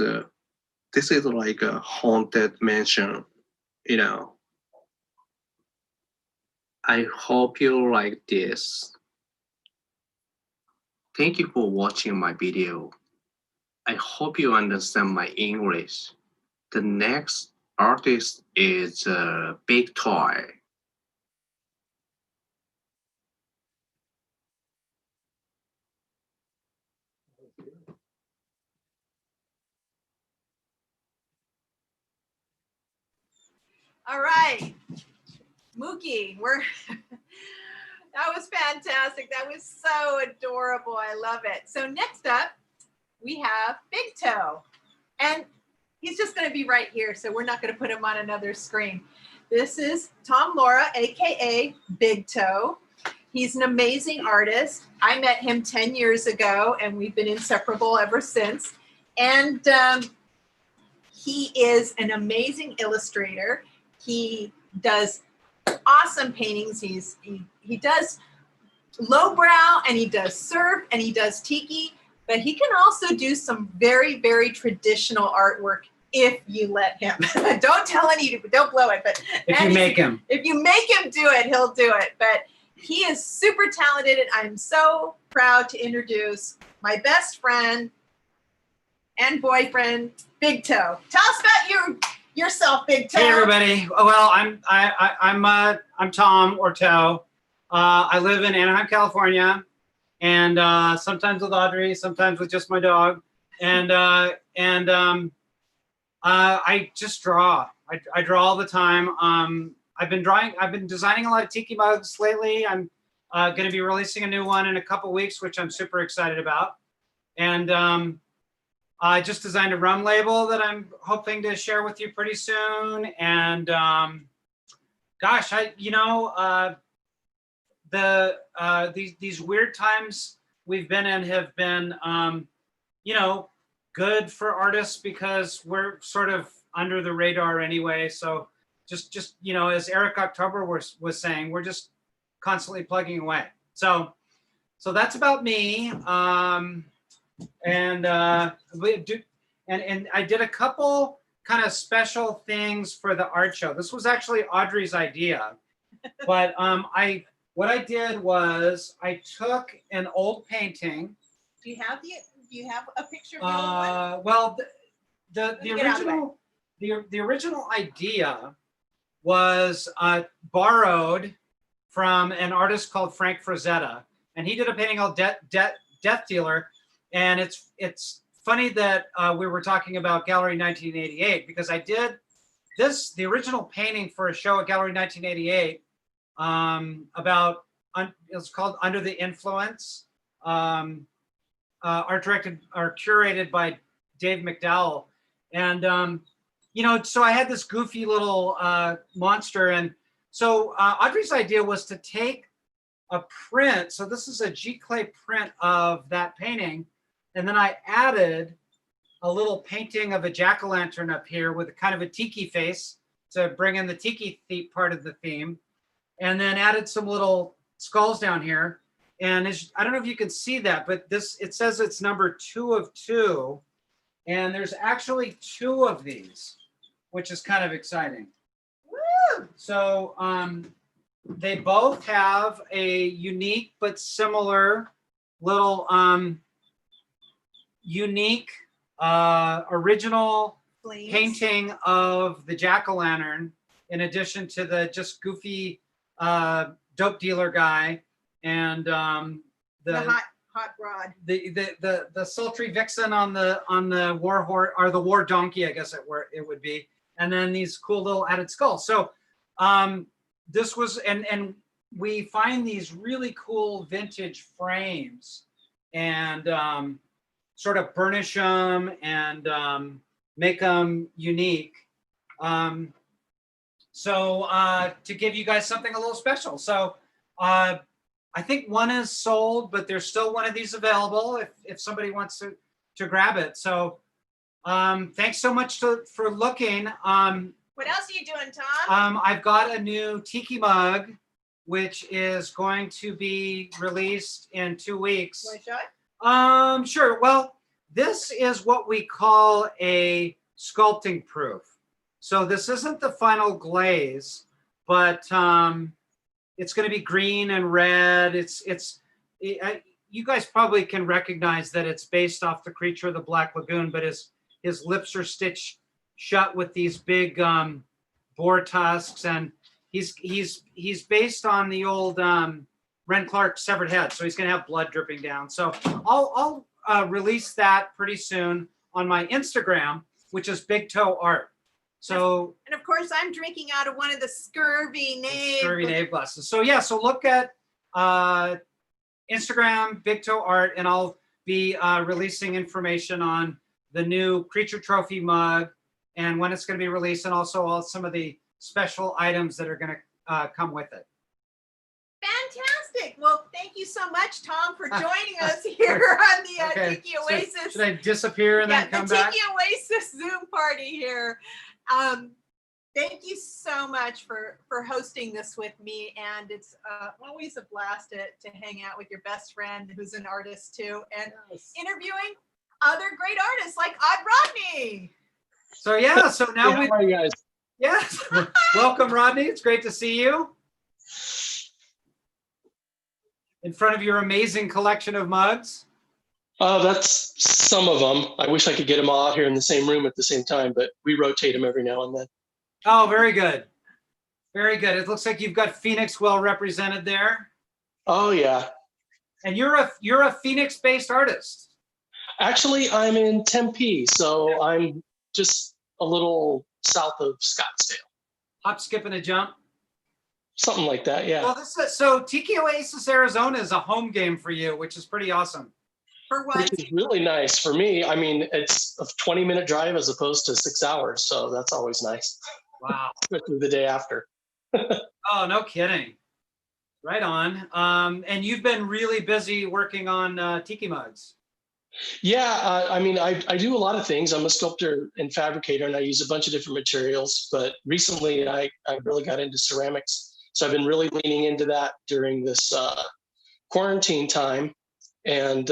S14: this is like a haunted mansion, you know. I hope you like this. Thank you for watching my video. I hope you understand my English. The next artist is Big Toy.
S2: All right, Mookie, that was fantastic. That was so adorable. I love it. So next up, we have Big Toe. And he's just going to be right here, so we're not going to put him on another screen. This is Tom Laura, AKA Big Toe. He's an amazing artist. I met him 10 years ago, and we've been inseparable ever since. And he is an amazing illustrator. He does awesome paintings. He does lowbrow, and he does surf, and he does tiki, but he can also do some very, very traditional artwork if you let him. Don't blow it, but
S1: If you make him.
S2: If you make him do it, he'll do it. But he is super talented, and I'm so proud to introduce my best friend and boyfriend, Big Toe. Tell us about yourself, Big Toe.
S1: Hey everybody. Well, I'm Tom or Toe. I live in Anaheim, California, and sometimes with Audrey, sometimes with just my dog. And I just draw. I draw all the time. I've been designing a lot of tiki mugs lately. I'm going to be releasing a new one in a couple weeks, which I'm super excited about. And I just designed a rum label that I'm hoping to share with you pretty soon. And gosh, these weird times we've been in have been, good for artists because we're sort of under the radar anyway. So just as Eric October was saying, we're just constantly plugging away. So that's about me. And I did a couple kind of special things for the art show. This was actually Audrey's idea, but what I did was I took an old painting.
S2: Do you have a picture of the old one?
S1: Well, the original idea was borrowed from an artist called Frank Frazetta, and he did a painting called Death Dealer. And it's funny that we were talking about Gallery 1988 because I did the original painting for a show at Gallery 1988 it's called Under the Influence, art curated by Dave McDowell. And, so I had this goofy little monster. And so Audrey's idea was to take a print. So this is a G-clay print of that painting. And then I added a little painting of a jack-o'-lantern up here with a kind of a tiki face to bring in the tiki part of the theme. And then added some little skulls down here. And I don't know if you can see that, but it says it's number 2 of 2. And there's actually 2 of these, which is kind of exciting.
S2: Woo!
S1: So they both have a unique but similar little unique original
S2: Flames.
S1: Painting of the jack-o'-lantern, in addition to the just goofy dope dealer guy and
S2: the hot rod,
S1: the sultry vixen on the war horse, or the war donkey, I guess it would be, and then these cool little added skulls. So this was, and we find these really cool vintage frames and sort of burnish them and make them unique. So to give you guys something a little special. So I think one is sold, but there's still one of these available if somebody wants to grab it. So thanks so much for looking.
S2: What else are you doing, Tom?
S1: I've got a new tiki mug, which is going to be released in 2 weeks.
S2: Want to show it?
S1: Sure. Well, this is what we call a sculpting proof. So this isn't the final glaze, but It's going to be green and red. You guys probably can recognize that it's based off the Creature of the Black Lagoon, but his lips are stitched shut with these big boar tusks, and he's based on the old Ren Clark severed head, so he's going to have blood dripping down. So I'll release that pretty soon on my Instagram, which is Big Toe Art. So,
S2: and of course, I'm drinking out of one of the Scurvy Nave
S1: glasses. So yeah, so look at Instagram, Big Toe Art, and I'll be releasing information on the new Creature Trophy mug and when it's going to be released, and also all some of the special items that are going to come with it.
S2: Fantastic. Well, thank you so much, Tom, for joining us here on the Tiki Oasis.
S1: Should I disappear and then come back?
S2: The Tiki Oasis Zoom party here. Thank you so much for hosting this with me, and it's always a blast to hang out with your best friend who's an artist too, and interviewing other great artists like Odd Rodney.
S1: So yeah, so now
S15: how are you guys?
S1: Yes. Welcome, Rodney. It's great to see you in front of your amazing collection of mugs.
S15: That's some of them. I wish I could get them all out here in the same room at the same time, but we rotate them every now and then.
S1: Oh, very good. Very good. It looks like you've got Phoenix well represented there.
S15: Oh yeah.
S1: And you're a Phoenix-based artist.
S15: Actually, I'm in Tempe, so I'm just a little south of Scottsdale.
S1: Hop, skip, and a jump.
S15: Something like that, yeah.
S1: Well, so Tiki Oasis, Arizona is a home game for you, which is pretty awesome.
S2: For what?
S15: Which is really nice for me. I mean, it's a 20-minute drive as opposed to 6 hours, so that's always nice.
S1: Wow.
S15: Especially the day after.
S1: Oh, no kidding. Right on. And you've been really busy working on Tiki mugs.
S15: Yeah, I mean, I do a lot of things. I'm a sculptor and fabricator, and I use a bunch of different materials. But recently, I really got into ceramics. So I've been really leaning into that during this quarantine time. And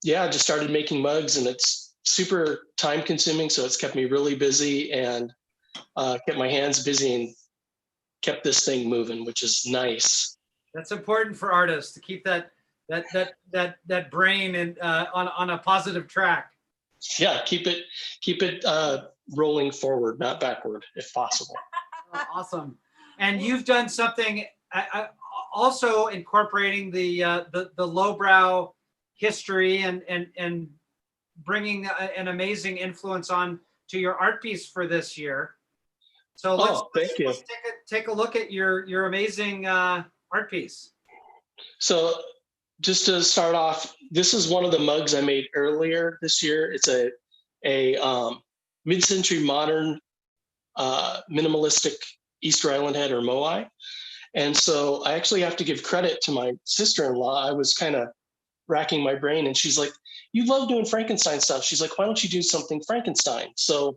S15: yeah, I just started making mugs, and it's super time consuming. So it's kept me really busy and kept my hands busy and kept this thing moving, which is nice.
S1: That's important for artists to keep that brain on a positive track.
S15: Yeah, keep it rolling forward, not backward, if possible.
S1: Awesome. And you've done something also incorporating the lowbrow history and bringing an amazing influence on to your art piece for this year. So let's take a look at your amazing art piece.
S15: So just to start off, this is one of the mugs I made earlier this year. It's a mid-century modern minimalistic Easter Island head or moai. And so I actually have to give credit to my sister-in-law. I was kind of racking my brain, and she's like, "You love doing Frankenstein stuff." She's like, "Why don't you do something Frankenstein?" So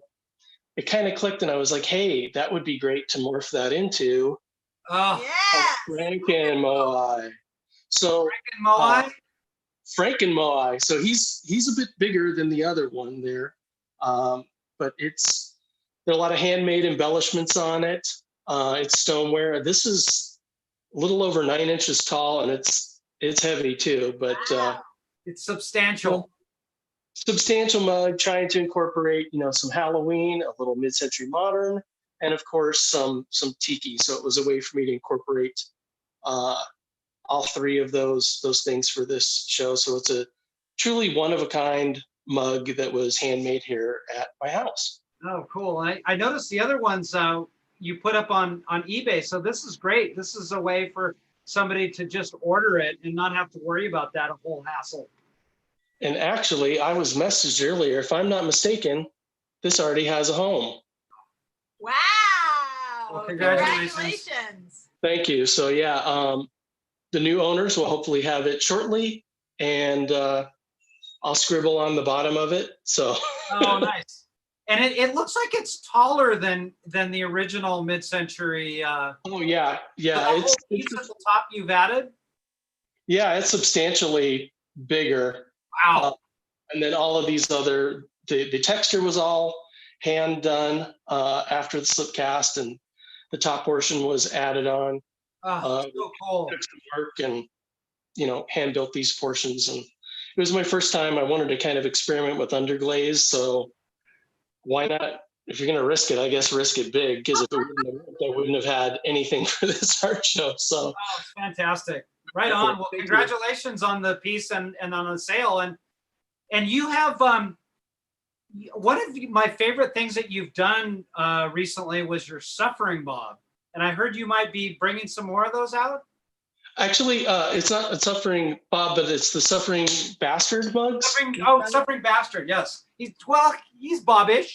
S15: it kind of clicked, and I was like, "Hey, that would be great to morph that into a Franken moai." So Franken moai. So he's a bit bigger than the other one there, but there are a lot of handmade embellishments on it. It's stoneware. This is a little over 9 inches tall, and it's heavy too, but
S1: it's substantial.
S15: Substantial mug, trying to incorporate, some Halloween, a little mid-century modern, and of course some tiki. So it was a way for me to incorporate all three of those things for this show. So it's a truly one-of-a-kind mug that was handmade here at my house.
S1: Oh, cool. I noticed the other ones you put up on eBay. So this is great. This is a way for somebody to just order it and not have to worry about that whole hassle.
S15: And actually, I was messaged earlier. If I'm not mistaken, this already has a home.
S2: Wow.
S1: Well, congratulations.
S15: Thank you. So yeah, the new owners will hopefully have it shortly, and I'll scribble on the bottom of it. So.
S1: Oh, nice. And it looks like it's taller than the original mid-century.
S15: Oh yeah.
S1: It's at the top you've added.
S15: Yeah, it's substantially bigger.
S1: Wow.
S15: And then all of these the texture was all hand done after the slip cast, and the top portion was added on.
S1: Oh, so cool.
S15: Took some work and, hand built these portions. And it was my first time. I wanted to kind of experiment with underglaze. So why not? If you're going to risk it, I guess risk it big, because if it wouldn't have worked, I wouldn't have had anything for this art show. So
S1: oh, it's fantastic. Right on. Well, congratulations on the piece and on the sale. And you have one of my favorite things that you've done recently was your suffering bob, and I heard you might be bringing some more of those out.
S15: actually, it's not a suffering Bob, but it's the suffering bastard mugs.
S1: Suffering bastard. Yes, he's Bobish.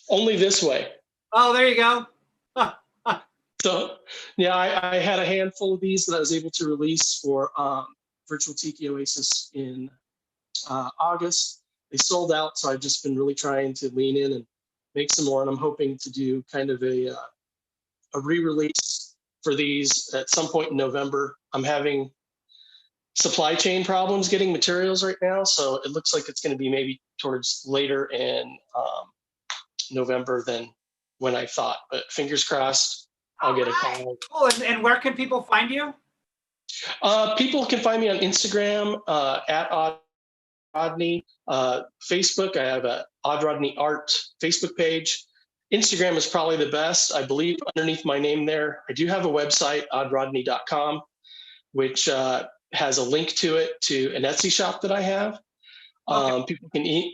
S15: Only this way.
S1: Oh, there you go.
S15: So yeah, I had a handful of these that I was able to release for virtual Tiki Oasis in August. They sold out, so I've just been really trying to lean in and make some more, and I'm hoping to do kind of a re-release for these at some point in November. I'm having supply chain problems getting materials right now, so it looks like it's going to be maybe towards later in November than when I thought, but fingers crossed. I'll get a call.
S1: Cool. And where can people find you?
S15: People can find me on Instagram at Odd Rodney. Facebook, I have a Odd Rodney Art Facebook page. Instagram is probably the best. I believe underneath my name there, I do have a website, oddrodney.com, which has a link to it to an Etsy shop that I have. Okay.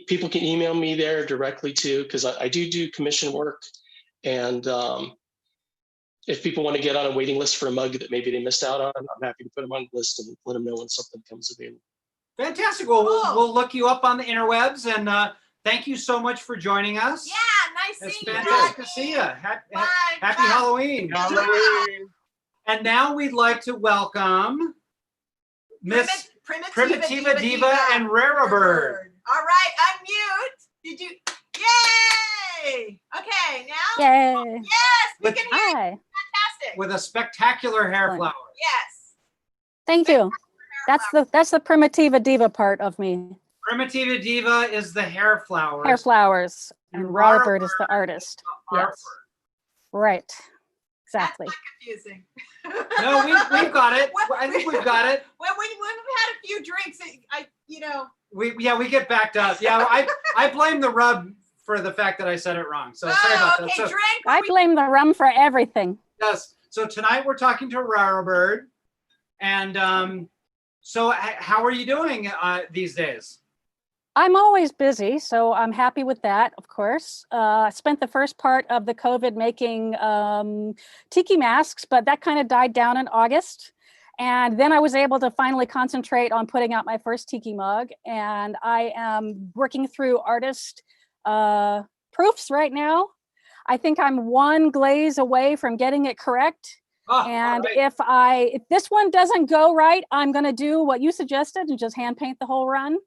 S15: People can email me there directly too, because I do commission work. And if people want to get on a waiting list for a mug that maybe they missed out on, I'm happy to put them on the list and let them know when something comes available.
S1: Fantastic. Well, we'll look you up on the interwebs, and thank you so much for joining us.
S2: Yeah, nice seeing you.
S1: It's fantastic to see you. Happy Halloween. And now we'd like to welcome Miss Primitiva Diva and Raro Bird.
S2: All right, unmute. Did you? Yay! Okay, now.
S16: Yay!
S2: Yes, we can hear you. Fantastic.
S1: With a spectacular hair flower.
S2: Yes.
S16: Thank you. That's the Primitiva Diva part of me.
S1: Primitiva Diva is the hair flowers.
S16: Hair flowers, and Raro Bird is the artist. Yes. Right. Exactly.
S2: That's confusing.
S1: No, we've got it. I think we've got it.
S2: When we've had a few drinks,
S1: we get backed up. Yeah, I blame the rub for the fact that I said it wrong. So sorry about that. So,
S16: I blame the rum for everything.
S1: Yes. So tonight we're talking to Raro Bird, and so how are you doing these days?
S16: I'm always busy, so I'm happy with that, of course. I spent the first part of the COVID making tiki masks, but that kind of died down in August. And then I was able to finally concentrate on putting out my first tiki mug. And I am working through artist proofs right now. I think I'm one glaze away from getting it correct. And if this one doesn't go right, I'm going to do what you suggested and just hand paint the whole run.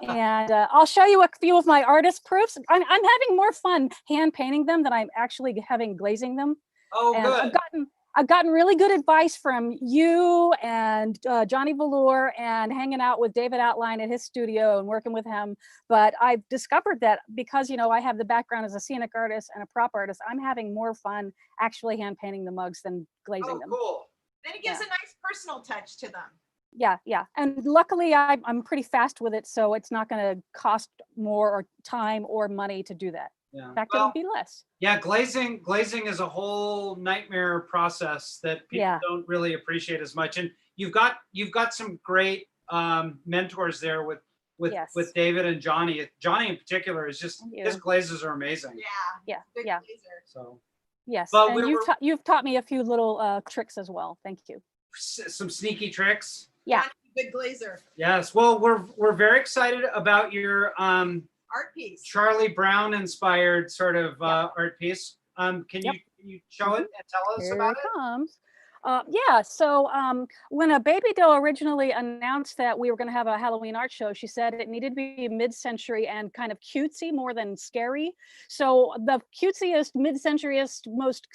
S16: And I'll show you a few of my artist proofs. I'm having more fun hand painting them than I'm actually having glazing them.
S1: Oh,
S16: and
S1: good.
S16: I've gotten really good advice from you and Johnny Velour and hanging out with David Outline at his studio and working with him. But I've discovered that because, I have the background as a scenic artist and a prop artist, I'm having more fun actually hand painting the mugs than glazing them.
S1: Cool.
S2: Then it gives a nice personal touch to them.
S16: Yeah. And luckily I'm pretty fast with it, so it's not going to cost more or time or money to do that.
S1: Yeah.
S16: In fact, it'll be less.
S1: Yeah, glazing is a whole nightmare process that people don't really appreciate as much. And you've got some great mentors there with David and Johnny. Johnny in particular is just his glazes are amazing.
S16: Yeah.
S1: So
S16: yes,
S1: but
S16: and you've taught me a few little tricks as well. Thank you.
S1: Some sneaky tricks.
S16: Yeah.
S2: Good glazer.
S1: Yes. Well, we're very excited about your
S2: art piece.
S1: Charlie Brown inspired sort of art piece. Can you show it and tell us about it?
S16: Comes. So when a Baby Doll originally announced that we were going to have a Halloween art show, she said it needed to be mid-century and kind of cutesy more than scary. So the cutesiest, mid-centuryest, most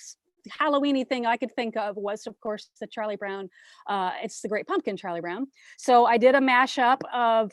S16: Halloween-y thing I could think of was, of course, the Charlie Brown. It's the Great Pumpkin, Charlie Brown. So I did a mashup of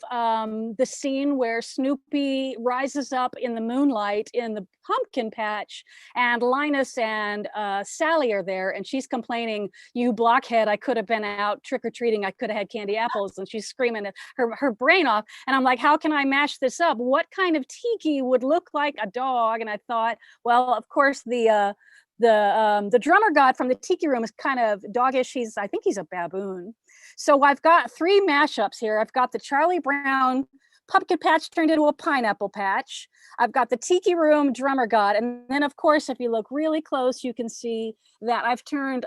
S16: the scene where Snoopy rises up in the moonlight in the pumpkin patch, and Linus and Sally are there, and she's complaining, "You blockhead! I could have been out trick or treating. I could have had candy apples," and she's screaming her brain off. And I'm like, how can I mash this up? What kind of tiki would look like a dog? And I thought, well, of course, the drummer god from the Tiki Room is kind of doggish. I think he's a baboon. So I've got 3 mashups here. I've got the Charlie Brown pumpkin patch turned into a pineapple patch. I've got the Tiki Room drummer god. And then, of course, if you look really close, you can see that I've turned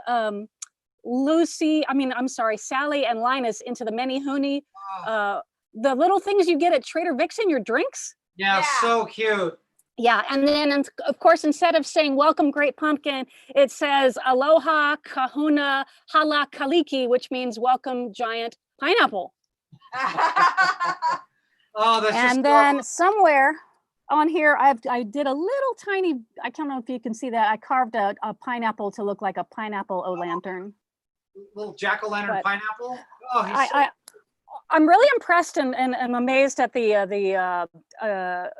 S16: Sally and Linus into the Many Hooney, the little things you get at Trader Vic's in your drinks.
S1: Yeah, so cute.
S16: Yeah, and then of course, instead of saying "Welcome, Great Pumpkin," it says "Aloha Kahuna Hala Kaliki," which means "Welcome, Giant Pineapple."
S1: Oh, that's
S16: and then somewhere on here, I did a little tiny. I don't know if you can see that. I carved a pineapple to look like a pineapple o-lantern.
S1: Little jack-o'-lantern pineapple. Oh,
S16: I'm really impressed and amazed at the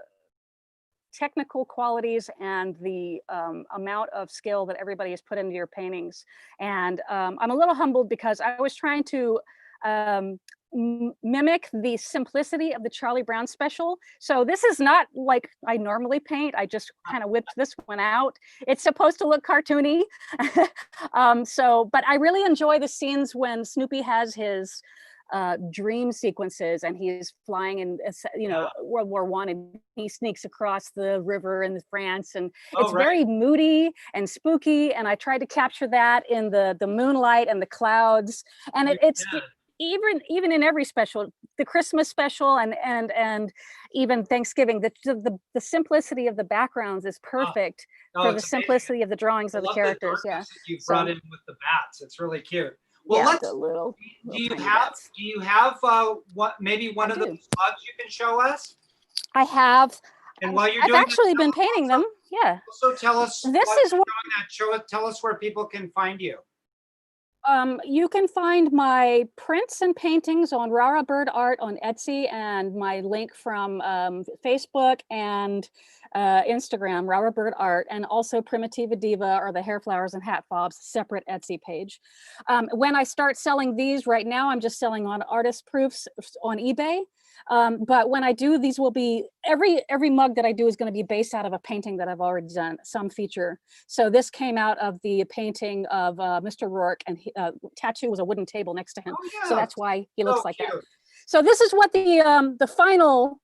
S16: technical qualities and the amount of skill that everybody has put into your paintings. And I'm a little humbled because I was trying to mimic the simplicity of the Charlie Brown special. So this is not like I normally paint. I just kind of whipped this one out. It's supposed to look cartoony. But I really enjoy the scenes when Snoopy has his dream sequences and he's flying in World War I, and he sneaks across the river in France, and it's very moody and spooky, and I tried to capture that in the moonlight and the clouds, and it's even in every special, the Christmas special and even Thanksgiving, the simplicity of the backgrounds is perfect for the simplicity of the drawings of the characters. Yeah,
S1: you brought in with the bats. It's really cute. Well, do you have maybe one of those mugs you can show us?
S16: I have.
S1: And while you're
S16: I've
S1: doing
S16: actually been painting them. Yeah.
S1: So tell us. Tell us where people can find you.
S16: You can find my prints and paintings on Raro Bird Art on Etsy, and my link from Facebook and Instagram, Raro Bird Art, and also Primitiva Diva, or the Hair Flowers and Hat Fobs separate Etsy page. When I start selling these, right now I'm just selling on artist proofs on eBay. But when I do, these will be, every mug that I do is going to be based out of a painting that I've already done, some feature. So this came out of the painting of Mr. Rourke, and tattoo was a wooden table next to him. So that's why he looks like that. So this is what the final,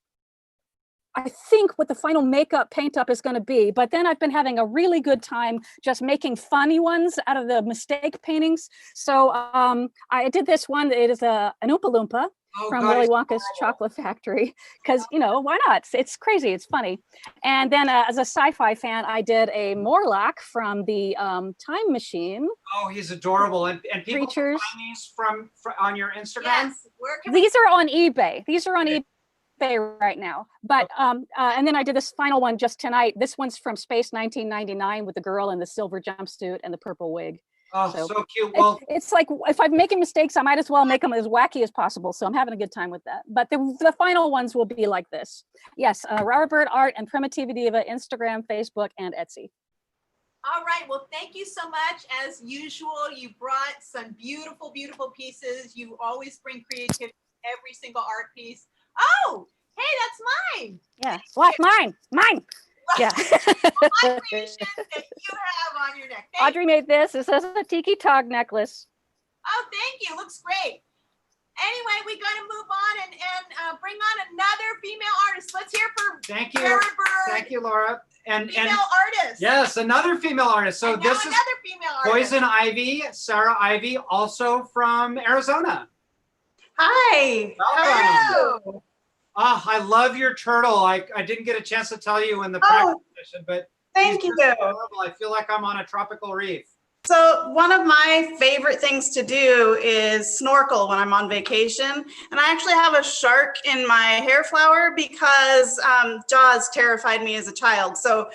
S16: I think what the final makeup paint up is going to be. But then I've been having a really good time just making funny ones out of the mistake paintings. So I did this one. It is an Oompa Loompa from Willy Wonka's Chocolate Factory, because why not? It's crazy, it's funny. And then as a sci-fi fan, I did a Morlock from the Time Machine.
S1: Oh, he's adorable. And people can find these from on your Instagram?
S2: Yes.
S16: These are on eBay. These are on eBay right now. But and then I did this final one just tonight. This one's from Space 1999 with the girl in the silver jumpsuit and the purple wig.
S1: Oh, so cute. Well,
S16: it's like if I'm making mistakes, I might as well make them as wacky as possible. So I'm having a good time with that. But the final ones will be like this. Yes, Raro Bird Art and Primitiva Diva, Instagram, Facebook, and Etsy.
S2: All right. Well, thank you so much. As usual, you brought some beautiful, beautiful pieces. You always bring creativity to every single art piece. Oh, hey, that's mine.
S16: Yeah. What? Mine. Yeah.
S2: My creation that you have on your neck.
S16: Audrey made this. It says a tiki tog necklace.
S2: Oh, thank you. Looks great. Anyway, we're going to move on and bring on another female artist. Let's hear for
S1: Thank you.
S2: Raro Bird.
S1: Thank you, Laura. And
S2: female artist.
S1: Yes, another female artist. So
S2: and now
S1: this is
S2: another female artist.
S1: Poison Ivy, Sarah Ivy, also from Arizona.
S17: Hi.
S1: Welcome. Oh, I love your turtle. I didn't get a chance to tell you in the practice session, but
S17: thank you.
S1: Adorable. I feel like I'm on a tropical reef.
S17: So one of my favorite things to do is snorkel when I'm on vacation. And I actually have a shark in my hair flower because Jaws terrified me as a child. So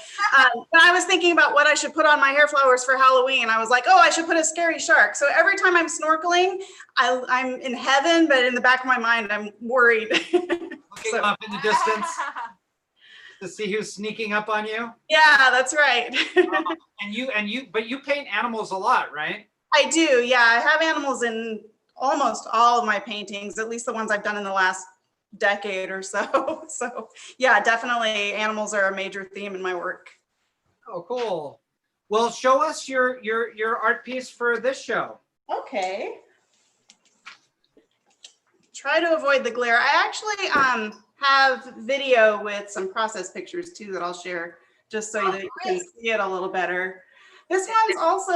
S17: when I was thinking about what I should put on my hair flowers for Halloween, I was like, oh, I should put a scary shark. So every time I'm snorkeling, I'm in heaven, but in the back of my mind, I'm worried.
S1: Looking up in the distance to see who's sneaking up on you.
S17: Yeah, that's right.
S1: But you paint animals a lot, right?
S17: I do. Yeah, I have animals in almost all of my paintings, at least the ones I've done in the last decade or so. So yeah, definitely animals are a major theme in my work.
S1: Oh, cool. Well, show us your art piece for this show.
S17: Okay. Try to avoid the glare. I actually have video with some process pictures too that I'll share just so that you can see it a little better. This one's also,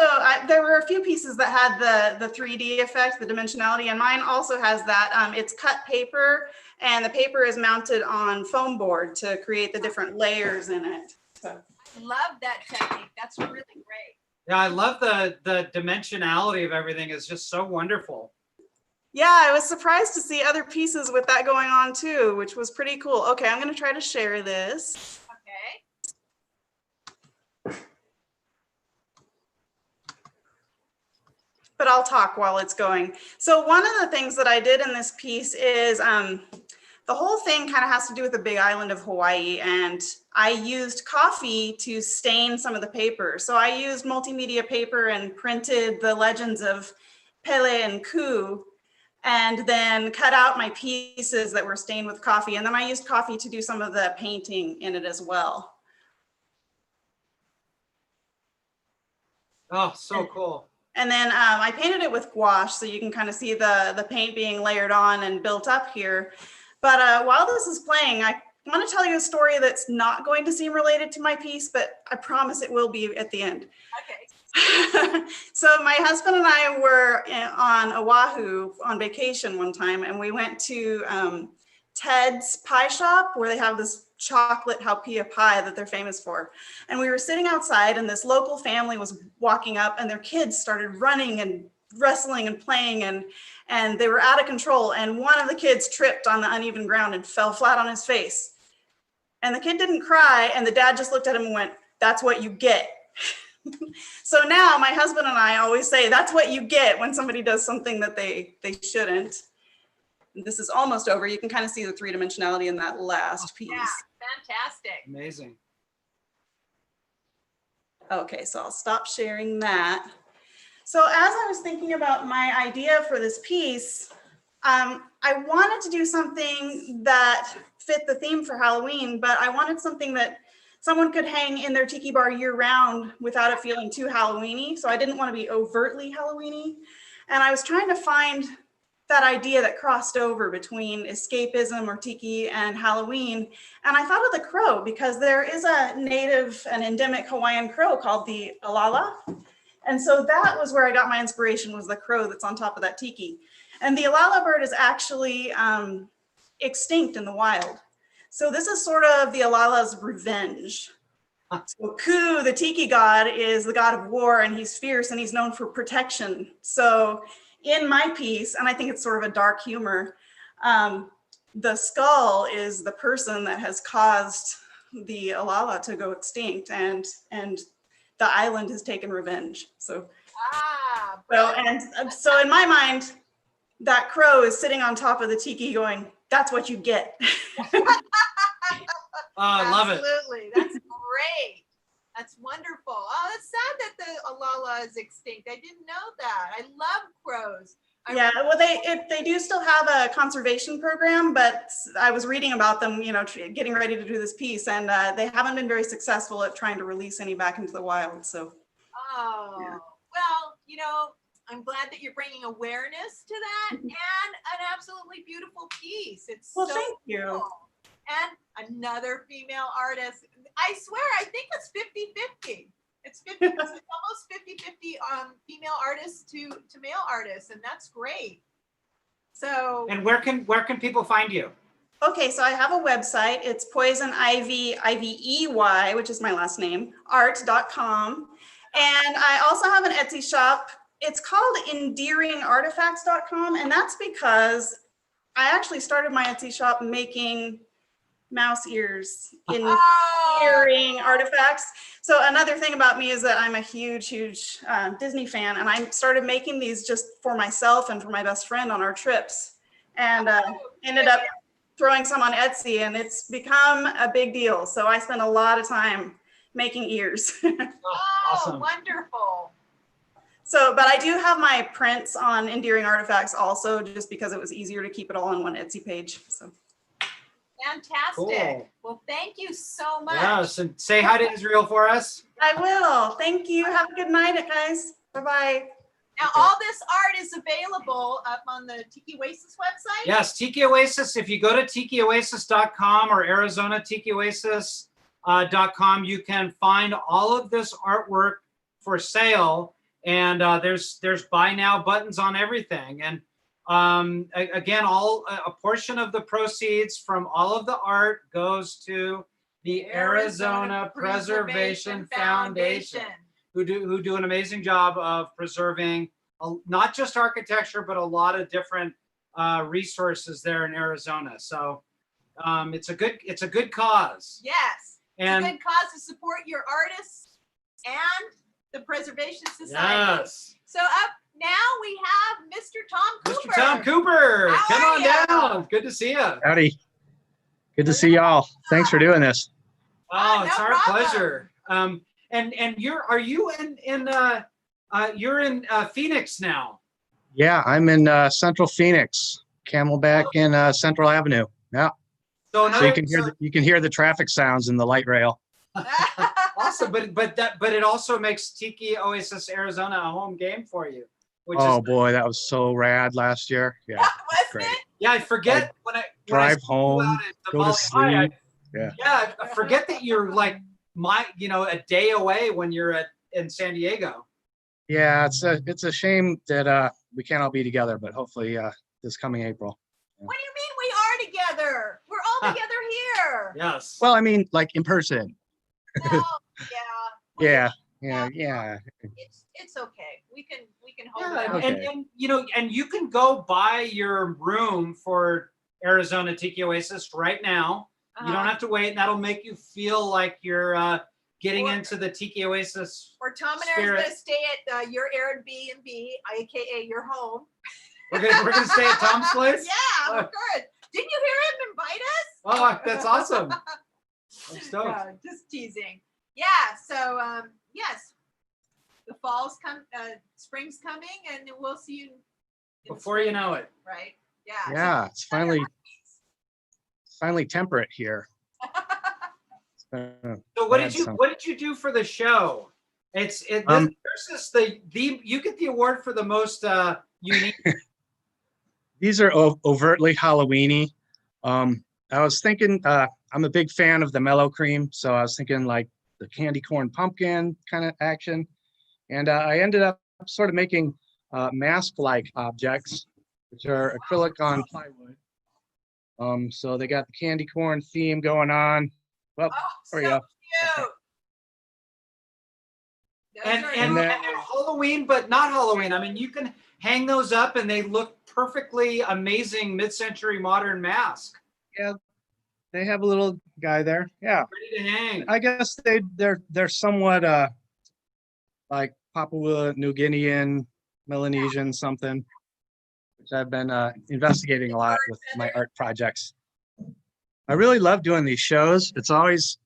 S17: there were a few pieces that had the 3D effect, the dimensionality, and mine also has that. It's cut paper and the paper is mounted on foam board to create the different layers in it. So.
S2: I love that technique. That's really great.
S1: Yeah, I love the dimensionality of everything. It's just so wonderful.
S17: Yeah, I was surprised to see other pieces with that going on too, which was pretty cool. Okay, I'm going to try to share this.
S2: Okay.
S17: But I'll talk while it's going. So one of the things that I did in this piece is the whole thing kind of has to do with the big island of Hawaii, and I used coffee to stain some of the paper. So I used multimedia paper and printed the legends of Pele and Ku, and then cut out my pieces that were stained with coffee. And then I used coffee to do some of the painting in it as well.
S1: Oh, so cool.
S17: And then I painted it with gouache, so you can kind of see the paint being layered on and built up here. But while this is playing, I want to tell you a story that's not going to seem related to my piece, but I promise it will be at the end.
S2: Okay.
S17: So my husband and I were on Oahu on vacation one time, and we went to Ted's Pie Shop where they have this chocolate haupia pie that they're famous for. And we were sitting outside, and this local family was walking up, and their kids started running and wrestling and playing, and they were out of control. And one of the kids tripped on the uneven ground and fell flat on his face. And the kid didn't cry, and the dad just looked at him and went, "That's what you get." So now my husband and I always say that's what you get when somebody does something that they shouldn't. And this is almost over. You can kind of see the three-dimensionality in that last piece.
S2: Yeah, fantastic.
S1: Amazing.
S17: Okay, so I'll stop sharing that. So as I was thinking about my idea for this piece, I wanted to do something that fit the theme for Halloween, but I wanted something that someone could hang in their tiki bar year round without it feeling too Halloween-y. So I didn't want to be overtly Halloween-y. And I was trying to find that idea that crossed over between escapism or tiki and Halloween. And I thought of the crow because there is a native and endemic Hawaiian crow called the alala. And so that was where I got my inspiration, was the crow that's on top of that tiki. And the alala bird is actually extinct in the wild. So this is sort of the alala's revenge. So Ku, the tiki god, is the god of war, and he's fierce and he's known for protection. So in my piece, and I think it's sort of a dark humor, the skull is the person that has caused the alala to go extinct, and the island has taken revenge. So, so in my mind, that crow is sitting on top of the tiki going, "That's what you get."
S1: Oh, I love it.
S2: Absolutely. That's great. That's wonderful. Oh, it's sad that the alala is extinct. I didn't know that. I love crows.
S17: Yeah, well, they do still have a conservation program, but I was reading about them, you know, getting ready to do this piece, and they haven't been very successful at trying to release any back into the wild. So.
S2: Oh, yeah. Well, you know, I'm glad that you're bringing awareness to that, and an absolutely beautiful piece. It's
S17: well,
S2: so
S17: thank you.
S2: Cool. And another female artist. I swear, I think it's 50-50. It's 50, it's almost 50-50 female artists to male artists, and that's great. So.
S1: And where can people find you?
S17: Okay, so I have a website. It's Poison Ivy, Ivey, which is my last name, art.com. And I also have an Etsy shop. It's called endearingartifacts.com. And that's because I actually started my Etsy shop making mouse ears in endearing artifacts. So another thing about me is that I'm a huge Disney fan, and I started making these just for myself and for my best friend on our trips, and ended up throwing some on Etsy, and it's become a big deal. So I spend a lot of time making ears.
S2: Awesome. Wonderful.
S17: So, but I do have my prints on Endearing Artifacts also, just because it was easier to keep it all on one Etsy page. So.
S2: Fantastic.
S1: Cool.
S2: Well, thank you so much.
S1: Yeah, so say hi to Israel for us.
S17: I will. Thank you. Have a good night, guys. Bye-bye.
S2: Now, all this art is available up on the Tiki Oasis website?
S1: Yes, Tiki Oasis. If you go to tikioasis.com or arizonatikioasis.com, you can find all of this artwork for sale. And there's buy now buttons on everything. And again, a portion of the proceeds from all of the art goes to the Arizona Preservation Foundation, who do an amazing job of preserving not just architecture, but a lot of different resources there in Arizona. So it's a good cause.
S2: Yes,
S1: and
S2: it's a good cause to support your artists and the Preservation Society.
S1: Yes.
S2: So up now we have Mr. Tom Cooper.
S1: Mr. Tom Cooper,
S2: How
S1: come
S2: are
S1: on
S2: ya?
S1: down. Good to see you.
S18: Howdy. Good to see y'all. Thanks for doing this.
S1: Oh, it's
S2: no
S1: our
S2: problem.
S1: pleasure. And you're in Phoenix now.
S18: Yeah, I'm in Central Phoenix, Camelback and Central Avenue. Yeah.
S1: So
S18: So you can hear the traffic sounds in the light rail.
S1: Awesome, but it also makes Tiki Oasis Arizona a home game for you. Which
S18: Oh
S1: is
S18: boy, that was so rad last year. Yeah, great.
S1: yeah, I forget when I
S18: Drive
S1: see you
S18: home,
S1: out at the
S18: go to
S1: Molly High,
S18: sleep. Yeah.
S1: Yeah, I forget that you're like a day away when you're in San Diego.
S18: Yeah, it's a shame that we can't all be together, but hopefully this coming April.
S2: What do you mean we are together? We're all together here.
S1: Yes.
S18: Well, I mean, like in person.
S2: No, yeah.
S18: Yeah.
S2: It's okay. We can hold
S1: Yeah,
S2: it out.
S1: and you can go buy your room for Arizona Tiki Oasis right now. You don't have to wait, and that'll make you feel like you're getting into the Tiki Oasis.
S2: Or Tom and I are going to stay at your Airbnb, aka your home.
S1: We're gonna stay at Tom's place.
S2: Yeah, we're good. Didn't you hear him invite us?
S1: Oh, that's awesome. I'm stoked.
S2: No, just teasing. Yeah. So yes, the fall's spring's coming, and we'll see you
S1: Before you know it.
S2: Right. Yeah.
S18: Yeah, it's finally temperate here.
S1: So what did you do for the show? There's this you get the award for the most unique.
S18: These are overtly Halloweeny. I was thinking, I'm a big fan of the mellow cream, so I was thinking like the candy corn pumpkin kind of action. And I ended up sort of making mask-like objects, which are acrylic on plywood. So they got the candy corn theme going on. Well, there you go.
S1: And they're Halloween, but not Halloween. I mean, you can hang those up and they look perfectly amazing mid-century modern mask.
S18: Yeah, they have a little guy there. Yeah.
S1: Ready to hang.
S18: I guess they're somewhat like Papua New Guinean, Melanesian something, which I've been investigating a lot with my art projects. I really love doing these shows. It always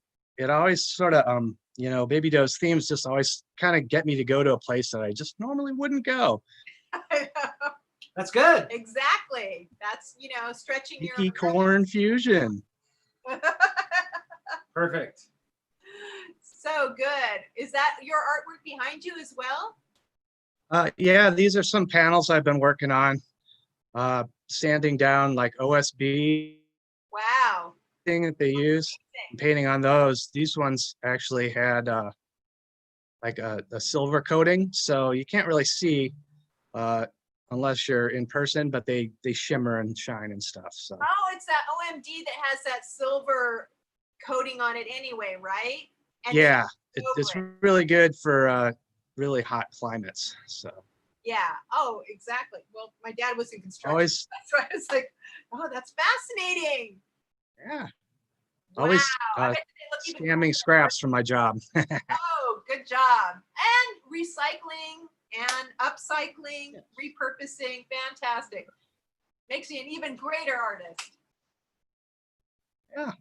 S18: sort of Baby Doe's themes just always kind of get me to go to a place that I just normally wouldn't go.
S1: That's good.
S2: Exactly. That's stretching your
S18: Tiki corn fusion.
S1: Perfect.
S2: So good. Is that your artwork behind you as well?
S18: Yeah, these are some panels I've been working on. Sanding down like OSB.
S2: Wow.
S18: Thing that they use, painting on those. These ones actually had like a silver coating, so you can't really see unless you're in person, but they shimmer and shine and stuff. So.
S2: Oh, it's that OMD that has that silver coating on it anyway, right? And
S18: yeah, it's really good for really hot climates. So
S2: Yeah. Oh, exactly. Well, my dad was in construction.
S18: always,
S2: That's why I was like, oh, that's fascinating.
S18: yeah,
S2: Wow.
S18: always
S2: I bet they look even
S18: scamming scraps from my job.
S2: Oh, good job. And recycling and upcycling, repurposing. Fantastic. Makes you an even greater artist.
S18: Yeah.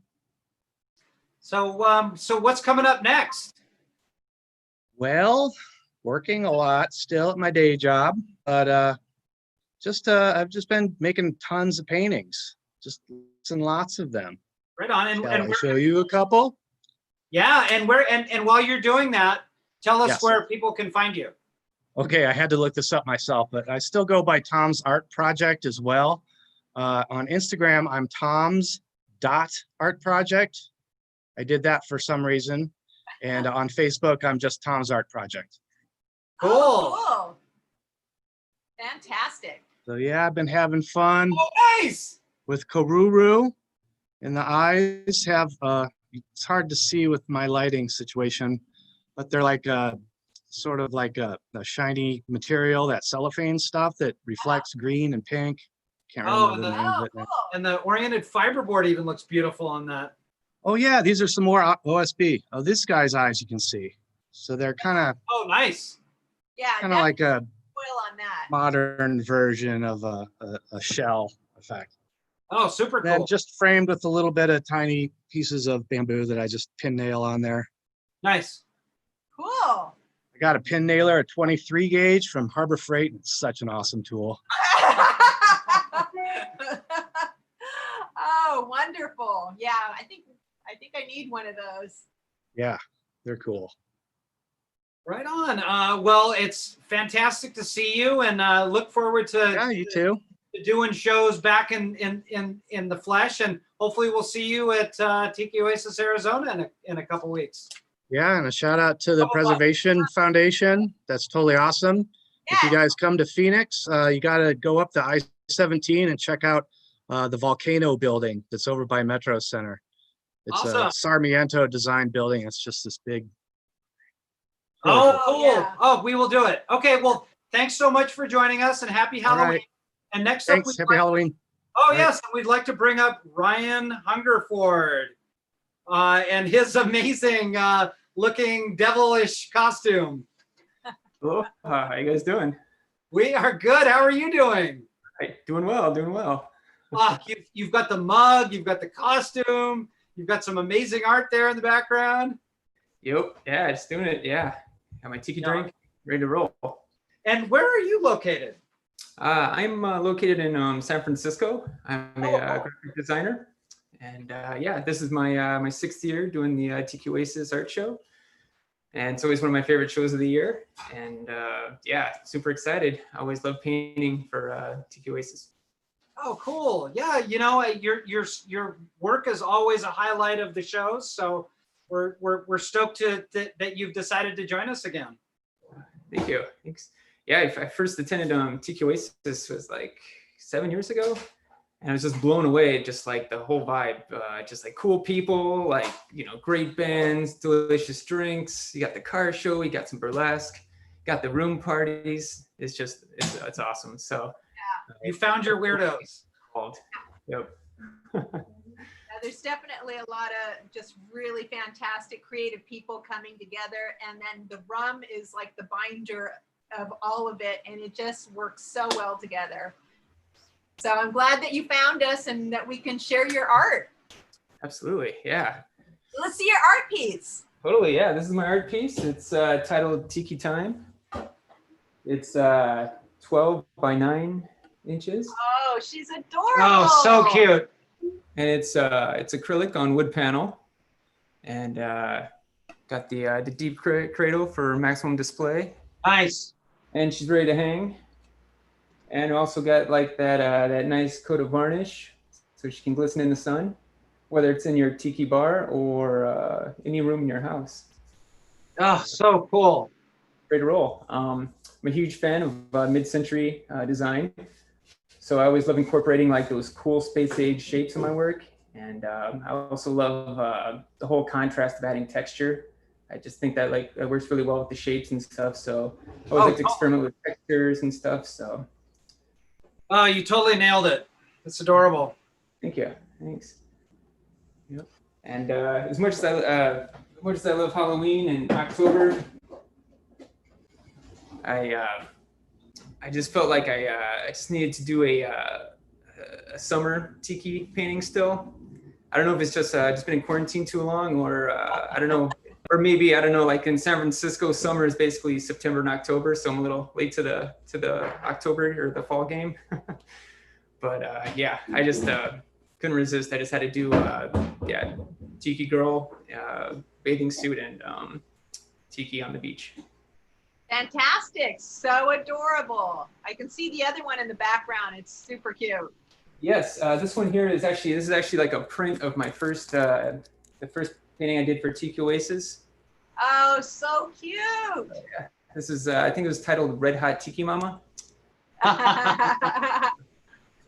S1: So what's coming up next?
S18: Well, working a lot still at my day job, but I've just been making tons of paintings, just lots and lots of them.
S1: Right on.
S18: Shall I show you a couple?
S1: Yeah, and while you're doing that, tell us
S18: Yes.
S1: where people can find you.
S18: Okay, I had to look this up myself, but I still go by Tom's Art Project as well. On Instagram, I'm Tom's.Art Project. I did that for some reason. And on Facebook, I'm just Tom's Art Project.
S1: Cool.
S2: Oh, cool. Fantastic.
S18: So yeah, I've been having fun.
S1: Oh, nice.
S18: With Karuru, and the eyes have, it's hard to see with my lighting situation, but they're like sort of like a shiny material, that cellophane stuff that reflects green and pink. Can't remember the name of it now.
S1: And the oriented fiberboard even looks beautiful on that.
S18: Oh yeah, these are some more OSB. Oh, this guy's eyes you can see. So they're kind of
S1: Oh, nice.
S2: Yeah.
S18: kind of like a
S2: Oil on that.
S18: modern version of a shell effect.
S1: Oh, super
S18: Then
S1: cool.
S18: just framed with a little bit of tiny pieces of bamboo that I just pin nail on there.
S1: Nice.
S2: Cool.
S18: I got a pin nailer, a 23 gauge from Harbor Freight. It's such an awesome tool.
S2: Oh, wonderful. Yeah, I think I need one of those.
S18: Yeah, they're cool.
S1: Right on. Well, it's fantastic to see you, and look forward to
S18: you too.
S1: To doing shows back in the flesh, and hopefully we'll see you at Tiki Oasis, Arizona in a couple weeks.
S18: Yeah, and a shout out to the Preservation Foundation. That's totally awesome. If you guys come to Phoenix, you got to go up the I-17 and check out the volcano building that's over by Metro Center. It's
S1: Awesome.
S18: a Sarmiento design building. It's just this big.
S1: Oh, cool. Oh, we will do it. Okay, well, thanks so much for joining us, and happy
S18: All
S1: Halloween.
S18: right.
S1: And next
S18: Thanks.
S1: up,
S18: Happy Halloween.
S1: Oh,
S18: All right.
S1: yes, and we'd like to bring up Ryan Hungerford and his amazing looking devilish costume.
S19: Hello, how you guys doing?
S1: We are good. How are you doing?
S19: Doing well, doing well.
S1: You've got the mug, you've got the costume, you've got some amazing art there in the background.
S19: Yep, yeah, just doing it, yeah. Got my tiki drink, ready to roll.
S1: And where are you located?
S19: I'm located in San Francisco. I'm a graphic designer. And yeah, this is my my 6th year doing the Tiki Oasis art show. And it's always one of my favorite shows of the year. And yeah, super excited. I always love painting for Tiki Oasis.
S1: Oh, cool. Yeah, you know, your work is always a highlight of the shows. So we're stoked that you've decided to join us again.
S19: Thank you. Thanks. Yeah, I first attended Tiki Oasis was like 7 years ago. And I was just blown away, just like the whole vibe, just like cool people, like, you know, great bands, delicious drinks. You got the car show, you got some burlesque, got the room parties. It's just, it's awesome. So
S1: you found your weirdos.
S19: Yep.
S2: There's definitely a lot of just really fantastic creative people coming together. And then the rum is like the binder of all of it. And it just works so well together. So I'm glad that you found us and that we can share your art.
S19: Absolutely, yeah.
S2: Let's see your art piece.
S19: Totally, yeah. This is my art piece. It's titled Tiki Time. It's 12 by 9 inches.
S2: Oh, she's adorable.
S1: Oh, so cute.
S19: And it's acrylic on wood panel. And got the deep cradle for maximum display.
S1: Nice.
S19: And she's ready to hang. And also got like that nice coat of varnish so she can glisten in the sun, whether it's in your tiki bar or any room in your house.
S1: Oh, so cool.
S19: Great to roll. I'm a huge fan of mid-century design. So I always love incorporating like those cool space age shapes in my work. And I also love the whole contrast of adding texture I just think that like it works really well with the shapes and stuff. So I always like to experiment with textures and stuff. So.
S1: Oh, you totally nailed it. It's adorable.
S19: Thank you. Thanks. Yep. And as much as I love Halloween and October, I just felt like I just needed to do a summer tiki painting still. I don't know if it's just been in quarantine too long, or I don't know, or maybe I don't know. Like in San Francisco, summer is basically September and October, so I'm a little late to the October or the fall game. But yeah, I just couldn't resist. I just had to do tiki girl bathing suit and tiki on the beach.
S2: Fantastic. So adorable. I can see the other one in the background. It's super cute.
S19: Yes, this one here is actually like a print of my first the first painting I did for Tiki Oasis.
S2: Oh, so cute.
S19: Yeah. This is I think it was titled Red Hot Tiki Mama.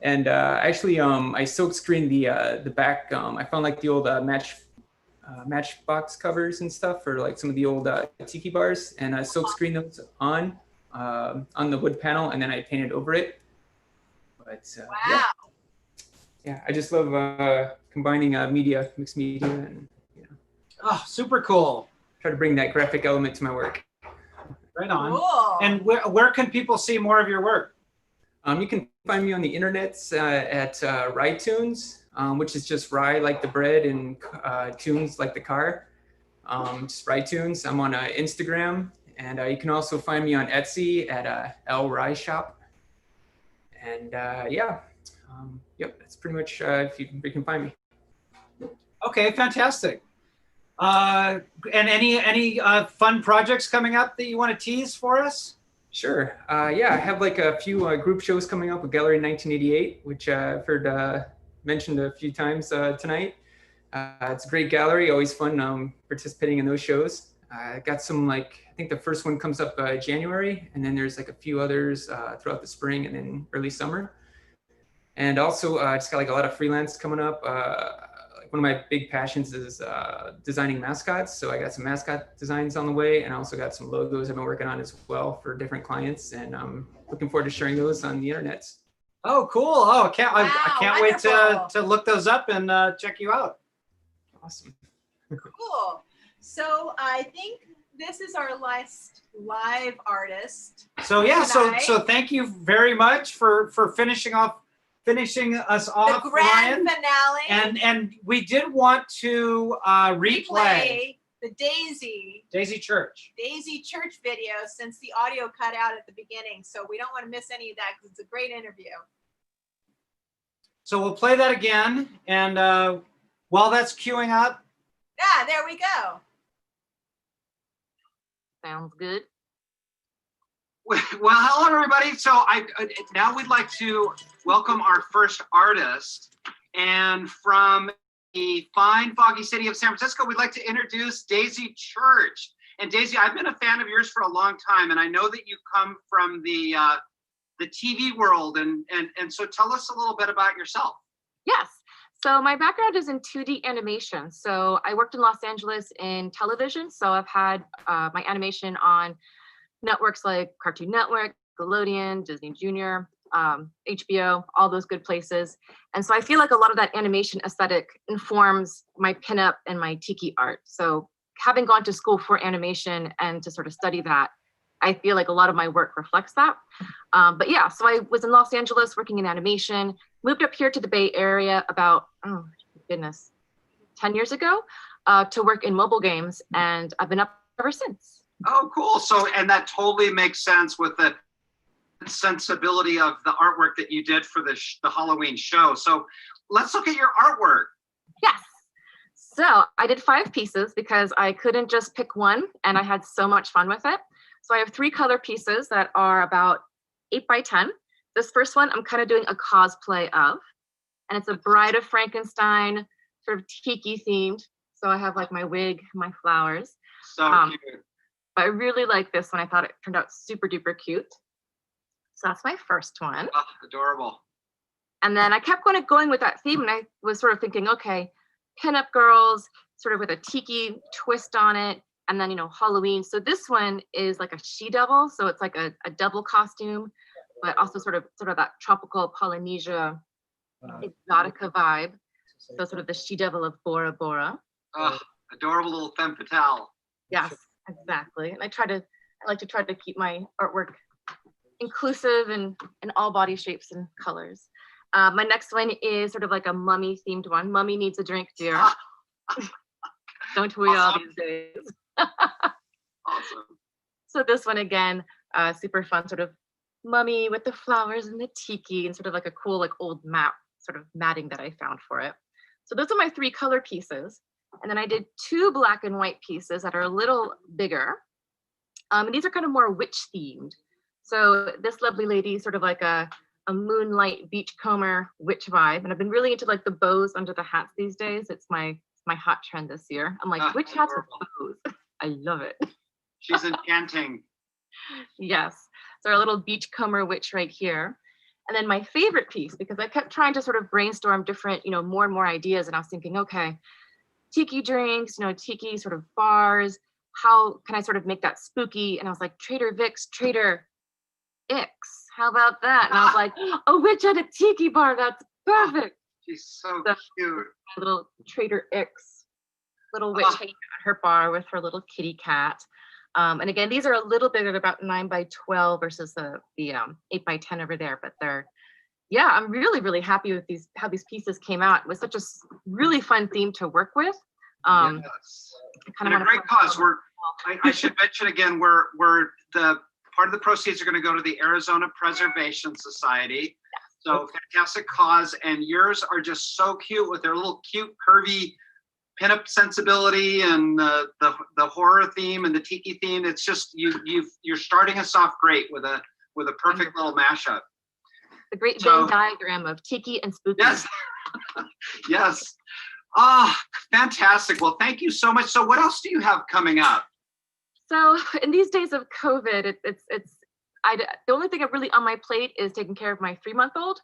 S19: And actually I silk screened the back. I found like the old matchbox covers and stuff for like some of the old tiki bars, and I silk screened those on the wood panel, and then I painted over it. But
S2: wow.
S19: Yeah, I just love combining mixed media, and
S1: oh, super cool.
S19: Try to bring that graphic element to my work.
S1: Right on.
S2: Cool.
S1: And where can people see more of your work?
S19: You can find me on the internet at RyeTunes, which is just rye like the bread and tunes like the car. Just RyeTunes. I'm on Instagram, and you can also find me on Etsy at L Rye Shop. And yeah, yep, that's pretty much if you can find me.
S1: Okay, fantastic. And any fun projects coming up that you want to tease for us?
S19: Sure. Yeah, I have like a few group shows coming up with Gallery 1988, which I've heard mentioned a few times tonight. It's a great gallery, always fun participating in those shows. I got some like, I think the first one comes up January, and then there's like a few others throughout the spring and then early summer. And also I just got like a lot of freelance coming up. One of my big passions is designing mascots. So I got some mascot designs on the way, and I also got some logos I've been working on as well for different clients. And I'm looking forward to sharing those on the internet.
S1: Oh, cool. Oh, I can't wait
S2: wonderful.
S1: to look those up and check you out.
S19: Awesome.
S2: Cool. So I think this is our last live artist.
S1: So yeah,
S2: tonight.
S1: so thank you very much for finishing us off,
S2: The grand
S1: Ryan.
S2: finale.
S1: And we did want to replay
S2: the Daisy
S1: Church
S2: video, since the audio cut out at the beginning. So we don't want to miss any of that because it's a great interview.
S1: So we'll play that again. And while that's queuing up.
S2: Yeah, there we go.
S4: Sounds good.
S1: Well, hello everybody. So now we'd like to welcome our first artist, and from the fine, foggy city of San Francisco, we'd like to introduce Daisy Church. And Daisy, I've been a fan of yours for a long time, and I know that you come from the TV world, and so tell us a little bit about yourself.
S4: Yes. So my background is in 2D animation. So I worked in Los Angeles in television. So I've had my animation on networks like Cartoon Network, Nickelodeon, Disney Junior, HBO, all those good places. And so I feel like a lot of that animation aesthetic informs my pinup and my tiki art. So having gone to school for animation and to sort of study that, I feel like a lot of my work reflects that. But yeah, so I was in Los Angeles working in animation, moved up here to the Bay Area about, oh goodness, 10 years ago to work in mobile games, and I've been up ever since.
S1: Oh, cool. So, and that totally makes sense with the sensibility of the artwork that you did for the Halloween show. So let's look at your artwork.
S4: Yes. So I did 5 pieces because I couldn't just pick one, and I had so much fun with it. So I have 3 color pieces that are about 8 by 10. This first one I'm kind of doing a cosplay of, and it's a Bride of Frankenstein, sort of tiki themed. So I have like my wig, my flowers.
S1: So cute.
S4: But I really like this one. I thought it turned out super duper cute. So that's my first one.
S1: Oh, adorable.
S4: And then I kept going with that theme, and I was sort of thinking, okay, pinup girls, sort of with a tiki twist on it. And then, Halloween. So this one is like a she-devil. So it's like a double costume, but also sort of that tropical Polynesia exotica vibe. So sort of the she-devil of Bora Bora.
S1: Oh, adorable little femme fatale.
S4: Yes, exactly. And I like to try to keep my artwork inclusive and in all body shapes and colors. My next one is sort of like a mummy themed one. Mummy needs a drink, dear. Don't we all these days?
S1: Awesome.
S4: So this one again, super fun, sort of mummy with the flowers and the tiki and sort of like a cool like old map sort of matting that I found for it. So those are my 3 color pieces. And then I did 2 black and white pieces that are a little bigger. And these are kind of more witch themed. So this lovely lady is sort of like a moonlight beachcomber witch vibe. And I've been really into like the bows under the hats these days. It's my hot trend this year. I'm like, witch hats with bows. I love it.
S1: She's enchanting.
S4: Yes. So our little beachcomber witch right here. And then my favorite piece, because I kept trying to sort of brainstorm different, more and more ideas. And I was thinking, okay, tiki drinks, tiki sort of bars. How can I sort of make that spooky? And I was like, Trader Vic's, Trader Ix. How about that? And I was like, a witch at a tiki bar. That's perfect.
S1: She's so cute.
S4: Little Trader Ix, little witch hanging at her bar with her little kitty cat. And again, these are a little bit of about 9 by 12 versus the 8 by 10 over there. But I'm really, really happy with how these pieces came out. It was such a really fun theme to work with.
S1: Yes. And a great cause. I should mention again, we're the part of the proceeds are going to go to the Arizona Preservation Society. So fantastic cause, and yours are just so cute with their little cute curvy pinup sensibility and the horror theme and the tiki theme. It's just you're starting us off great with a perfect little mashup.
S4: The great Venn diagram of tiki and spooky.
S1: Yes. Yes. Fantastic. Well, thank you so much. So what else do you have coming up?
S4: So in these days of COVID, the only thing really on my plate is taking care of my 3-month-old.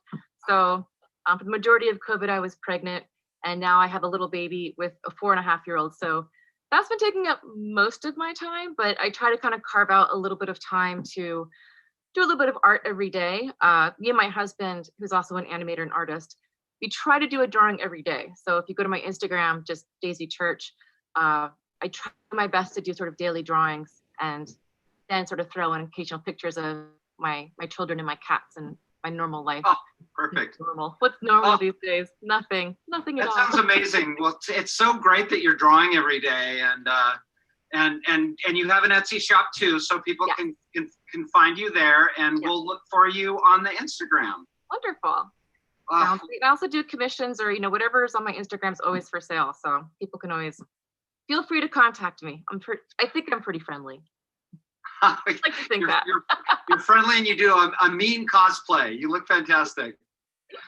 S4: So for the majority of COVID, I was pregnant, and now I have a little baby with a 4.5-year-old. So that's been taking up most of my time, but I try to kind of carve out a little bit of time to do a little bit of art every day. Me and my husband, who's also an animator and artist, we try to do a drawing every day. So if you go to my Instagram, just Daisy Church, I try my best to do sort of daily drawings and then sort of throw in occasional pictures of my children and my cats and my normal life.
S1: Oh, perfect.
S4: Normal. What's normal these days? Nothing at all.
S1: That sounds amazing. Well, it's so great that you're drawing every day, and you have an Etsy shop too, so people can find you there, and we'll look for you on the Instagram.
S4: Wonderful. Sounds great. I also do commissions or whatever is on my Instagram is always for sale, so people can always feel free to contact me. I think I'm pretty friendly. I like to think
S1: you're friendly, and you do a mean cosplay. You look fantastic.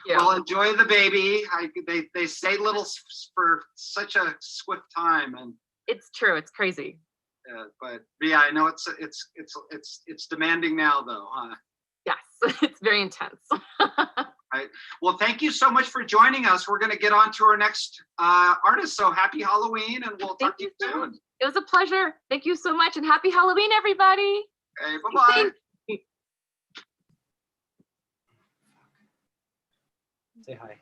S1: Well, enjoy the baby. They stay little for such a swift time, and
S4: it's true. It's crazy.
S1: But yeah, I know it's demanding now, though, huh?
S4: Yes, it's very intense.
S1: Right. Well, thank you so much for joining us. We're going to get on to our next artist. So happy Halloween, and we'll talk to you soon.
S4: It was a pleasure. Thank you so much, and happy Halloween, everybody.
S1: Okay, bye-bye.
S19: Say hi.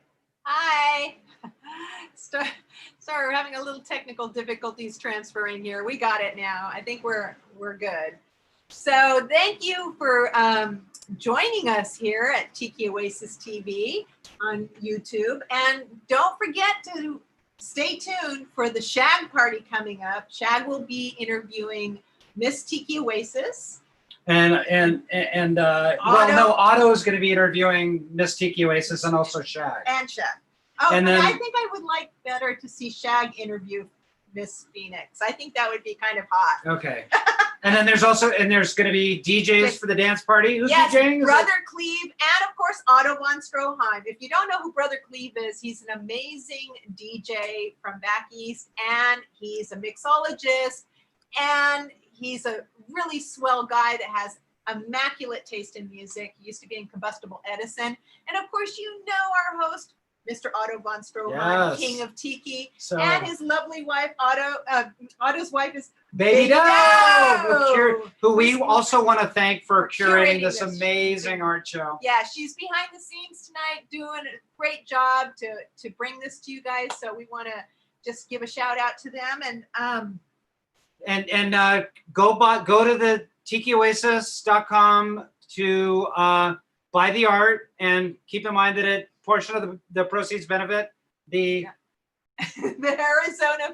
S2: Hi. Sorry, we're having a little technical difficulties transferring here. We got it now. I think we're good. So thank you for joining us here at Tiki Oasis TV on YouTube. And don't forget to stay tuned for the Shag party coming up. Shag will be interviewing Miss Tiki Oasis.
S1: Otto is going to be interviewing Miss Tiki Oasis and also Shag.
S2: And Shag. Oh,
S1: and then,
S2: I think I would like better to see Shag interview Miss Phoenix. I think that would be kind of hot.
S1: Okay. And then there's going to be DJs for the dance party. Who's DJing?
S2: Brother Cleve, and of course Otto von Stroheim. If you don't know who Brother Cleve is, he's an amazing DJ from back east, and he's a mixologist, and he's a really swell guy that has immaculate taste in music. He used to be in Combustible Edison. And of course, you know our host, Mr. Otto von Stroheim,
S1: Yes.
S2: King of Tiki,
S1: So-
S2: and his lovely wife, Otto's wife is
S1: Baby Doe, who we
S2: Who's-
S1: also want to thank for curating
S2: curating
S1: this
S2: this.
S1: amazing art show.
S2: Yeah, she's behind the scenes tonight doing a great job to bring this to you guys. So we want to just give a shout out to them and
S1: Go to the tikioasis.com to buy the art, and keep in mind that a portion of the proceeds benefit the
S2: the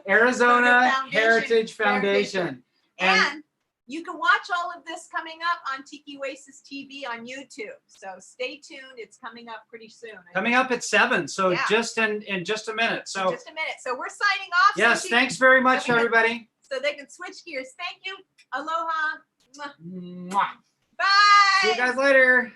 S1: Arizona
S2: Foundation.
S1: Heritage Foundation.
S2: And you can watch all of this coming up on Tiki Oasis TV on YouTube. So stay tuned. It's coming up pretty soon.
S1: Coming up at 7, so
S2: Yeah.
S1: just in just a minute. So
S2: Just a minute. So we're signing off.
S1: yes,
S2: Suzy.
S1: thanks very much, everybody.
S2: So they can switch gears. Thank you. Aloha. Mwah.
S1: Mwah.
S2: Bye.
S1: See you guys later.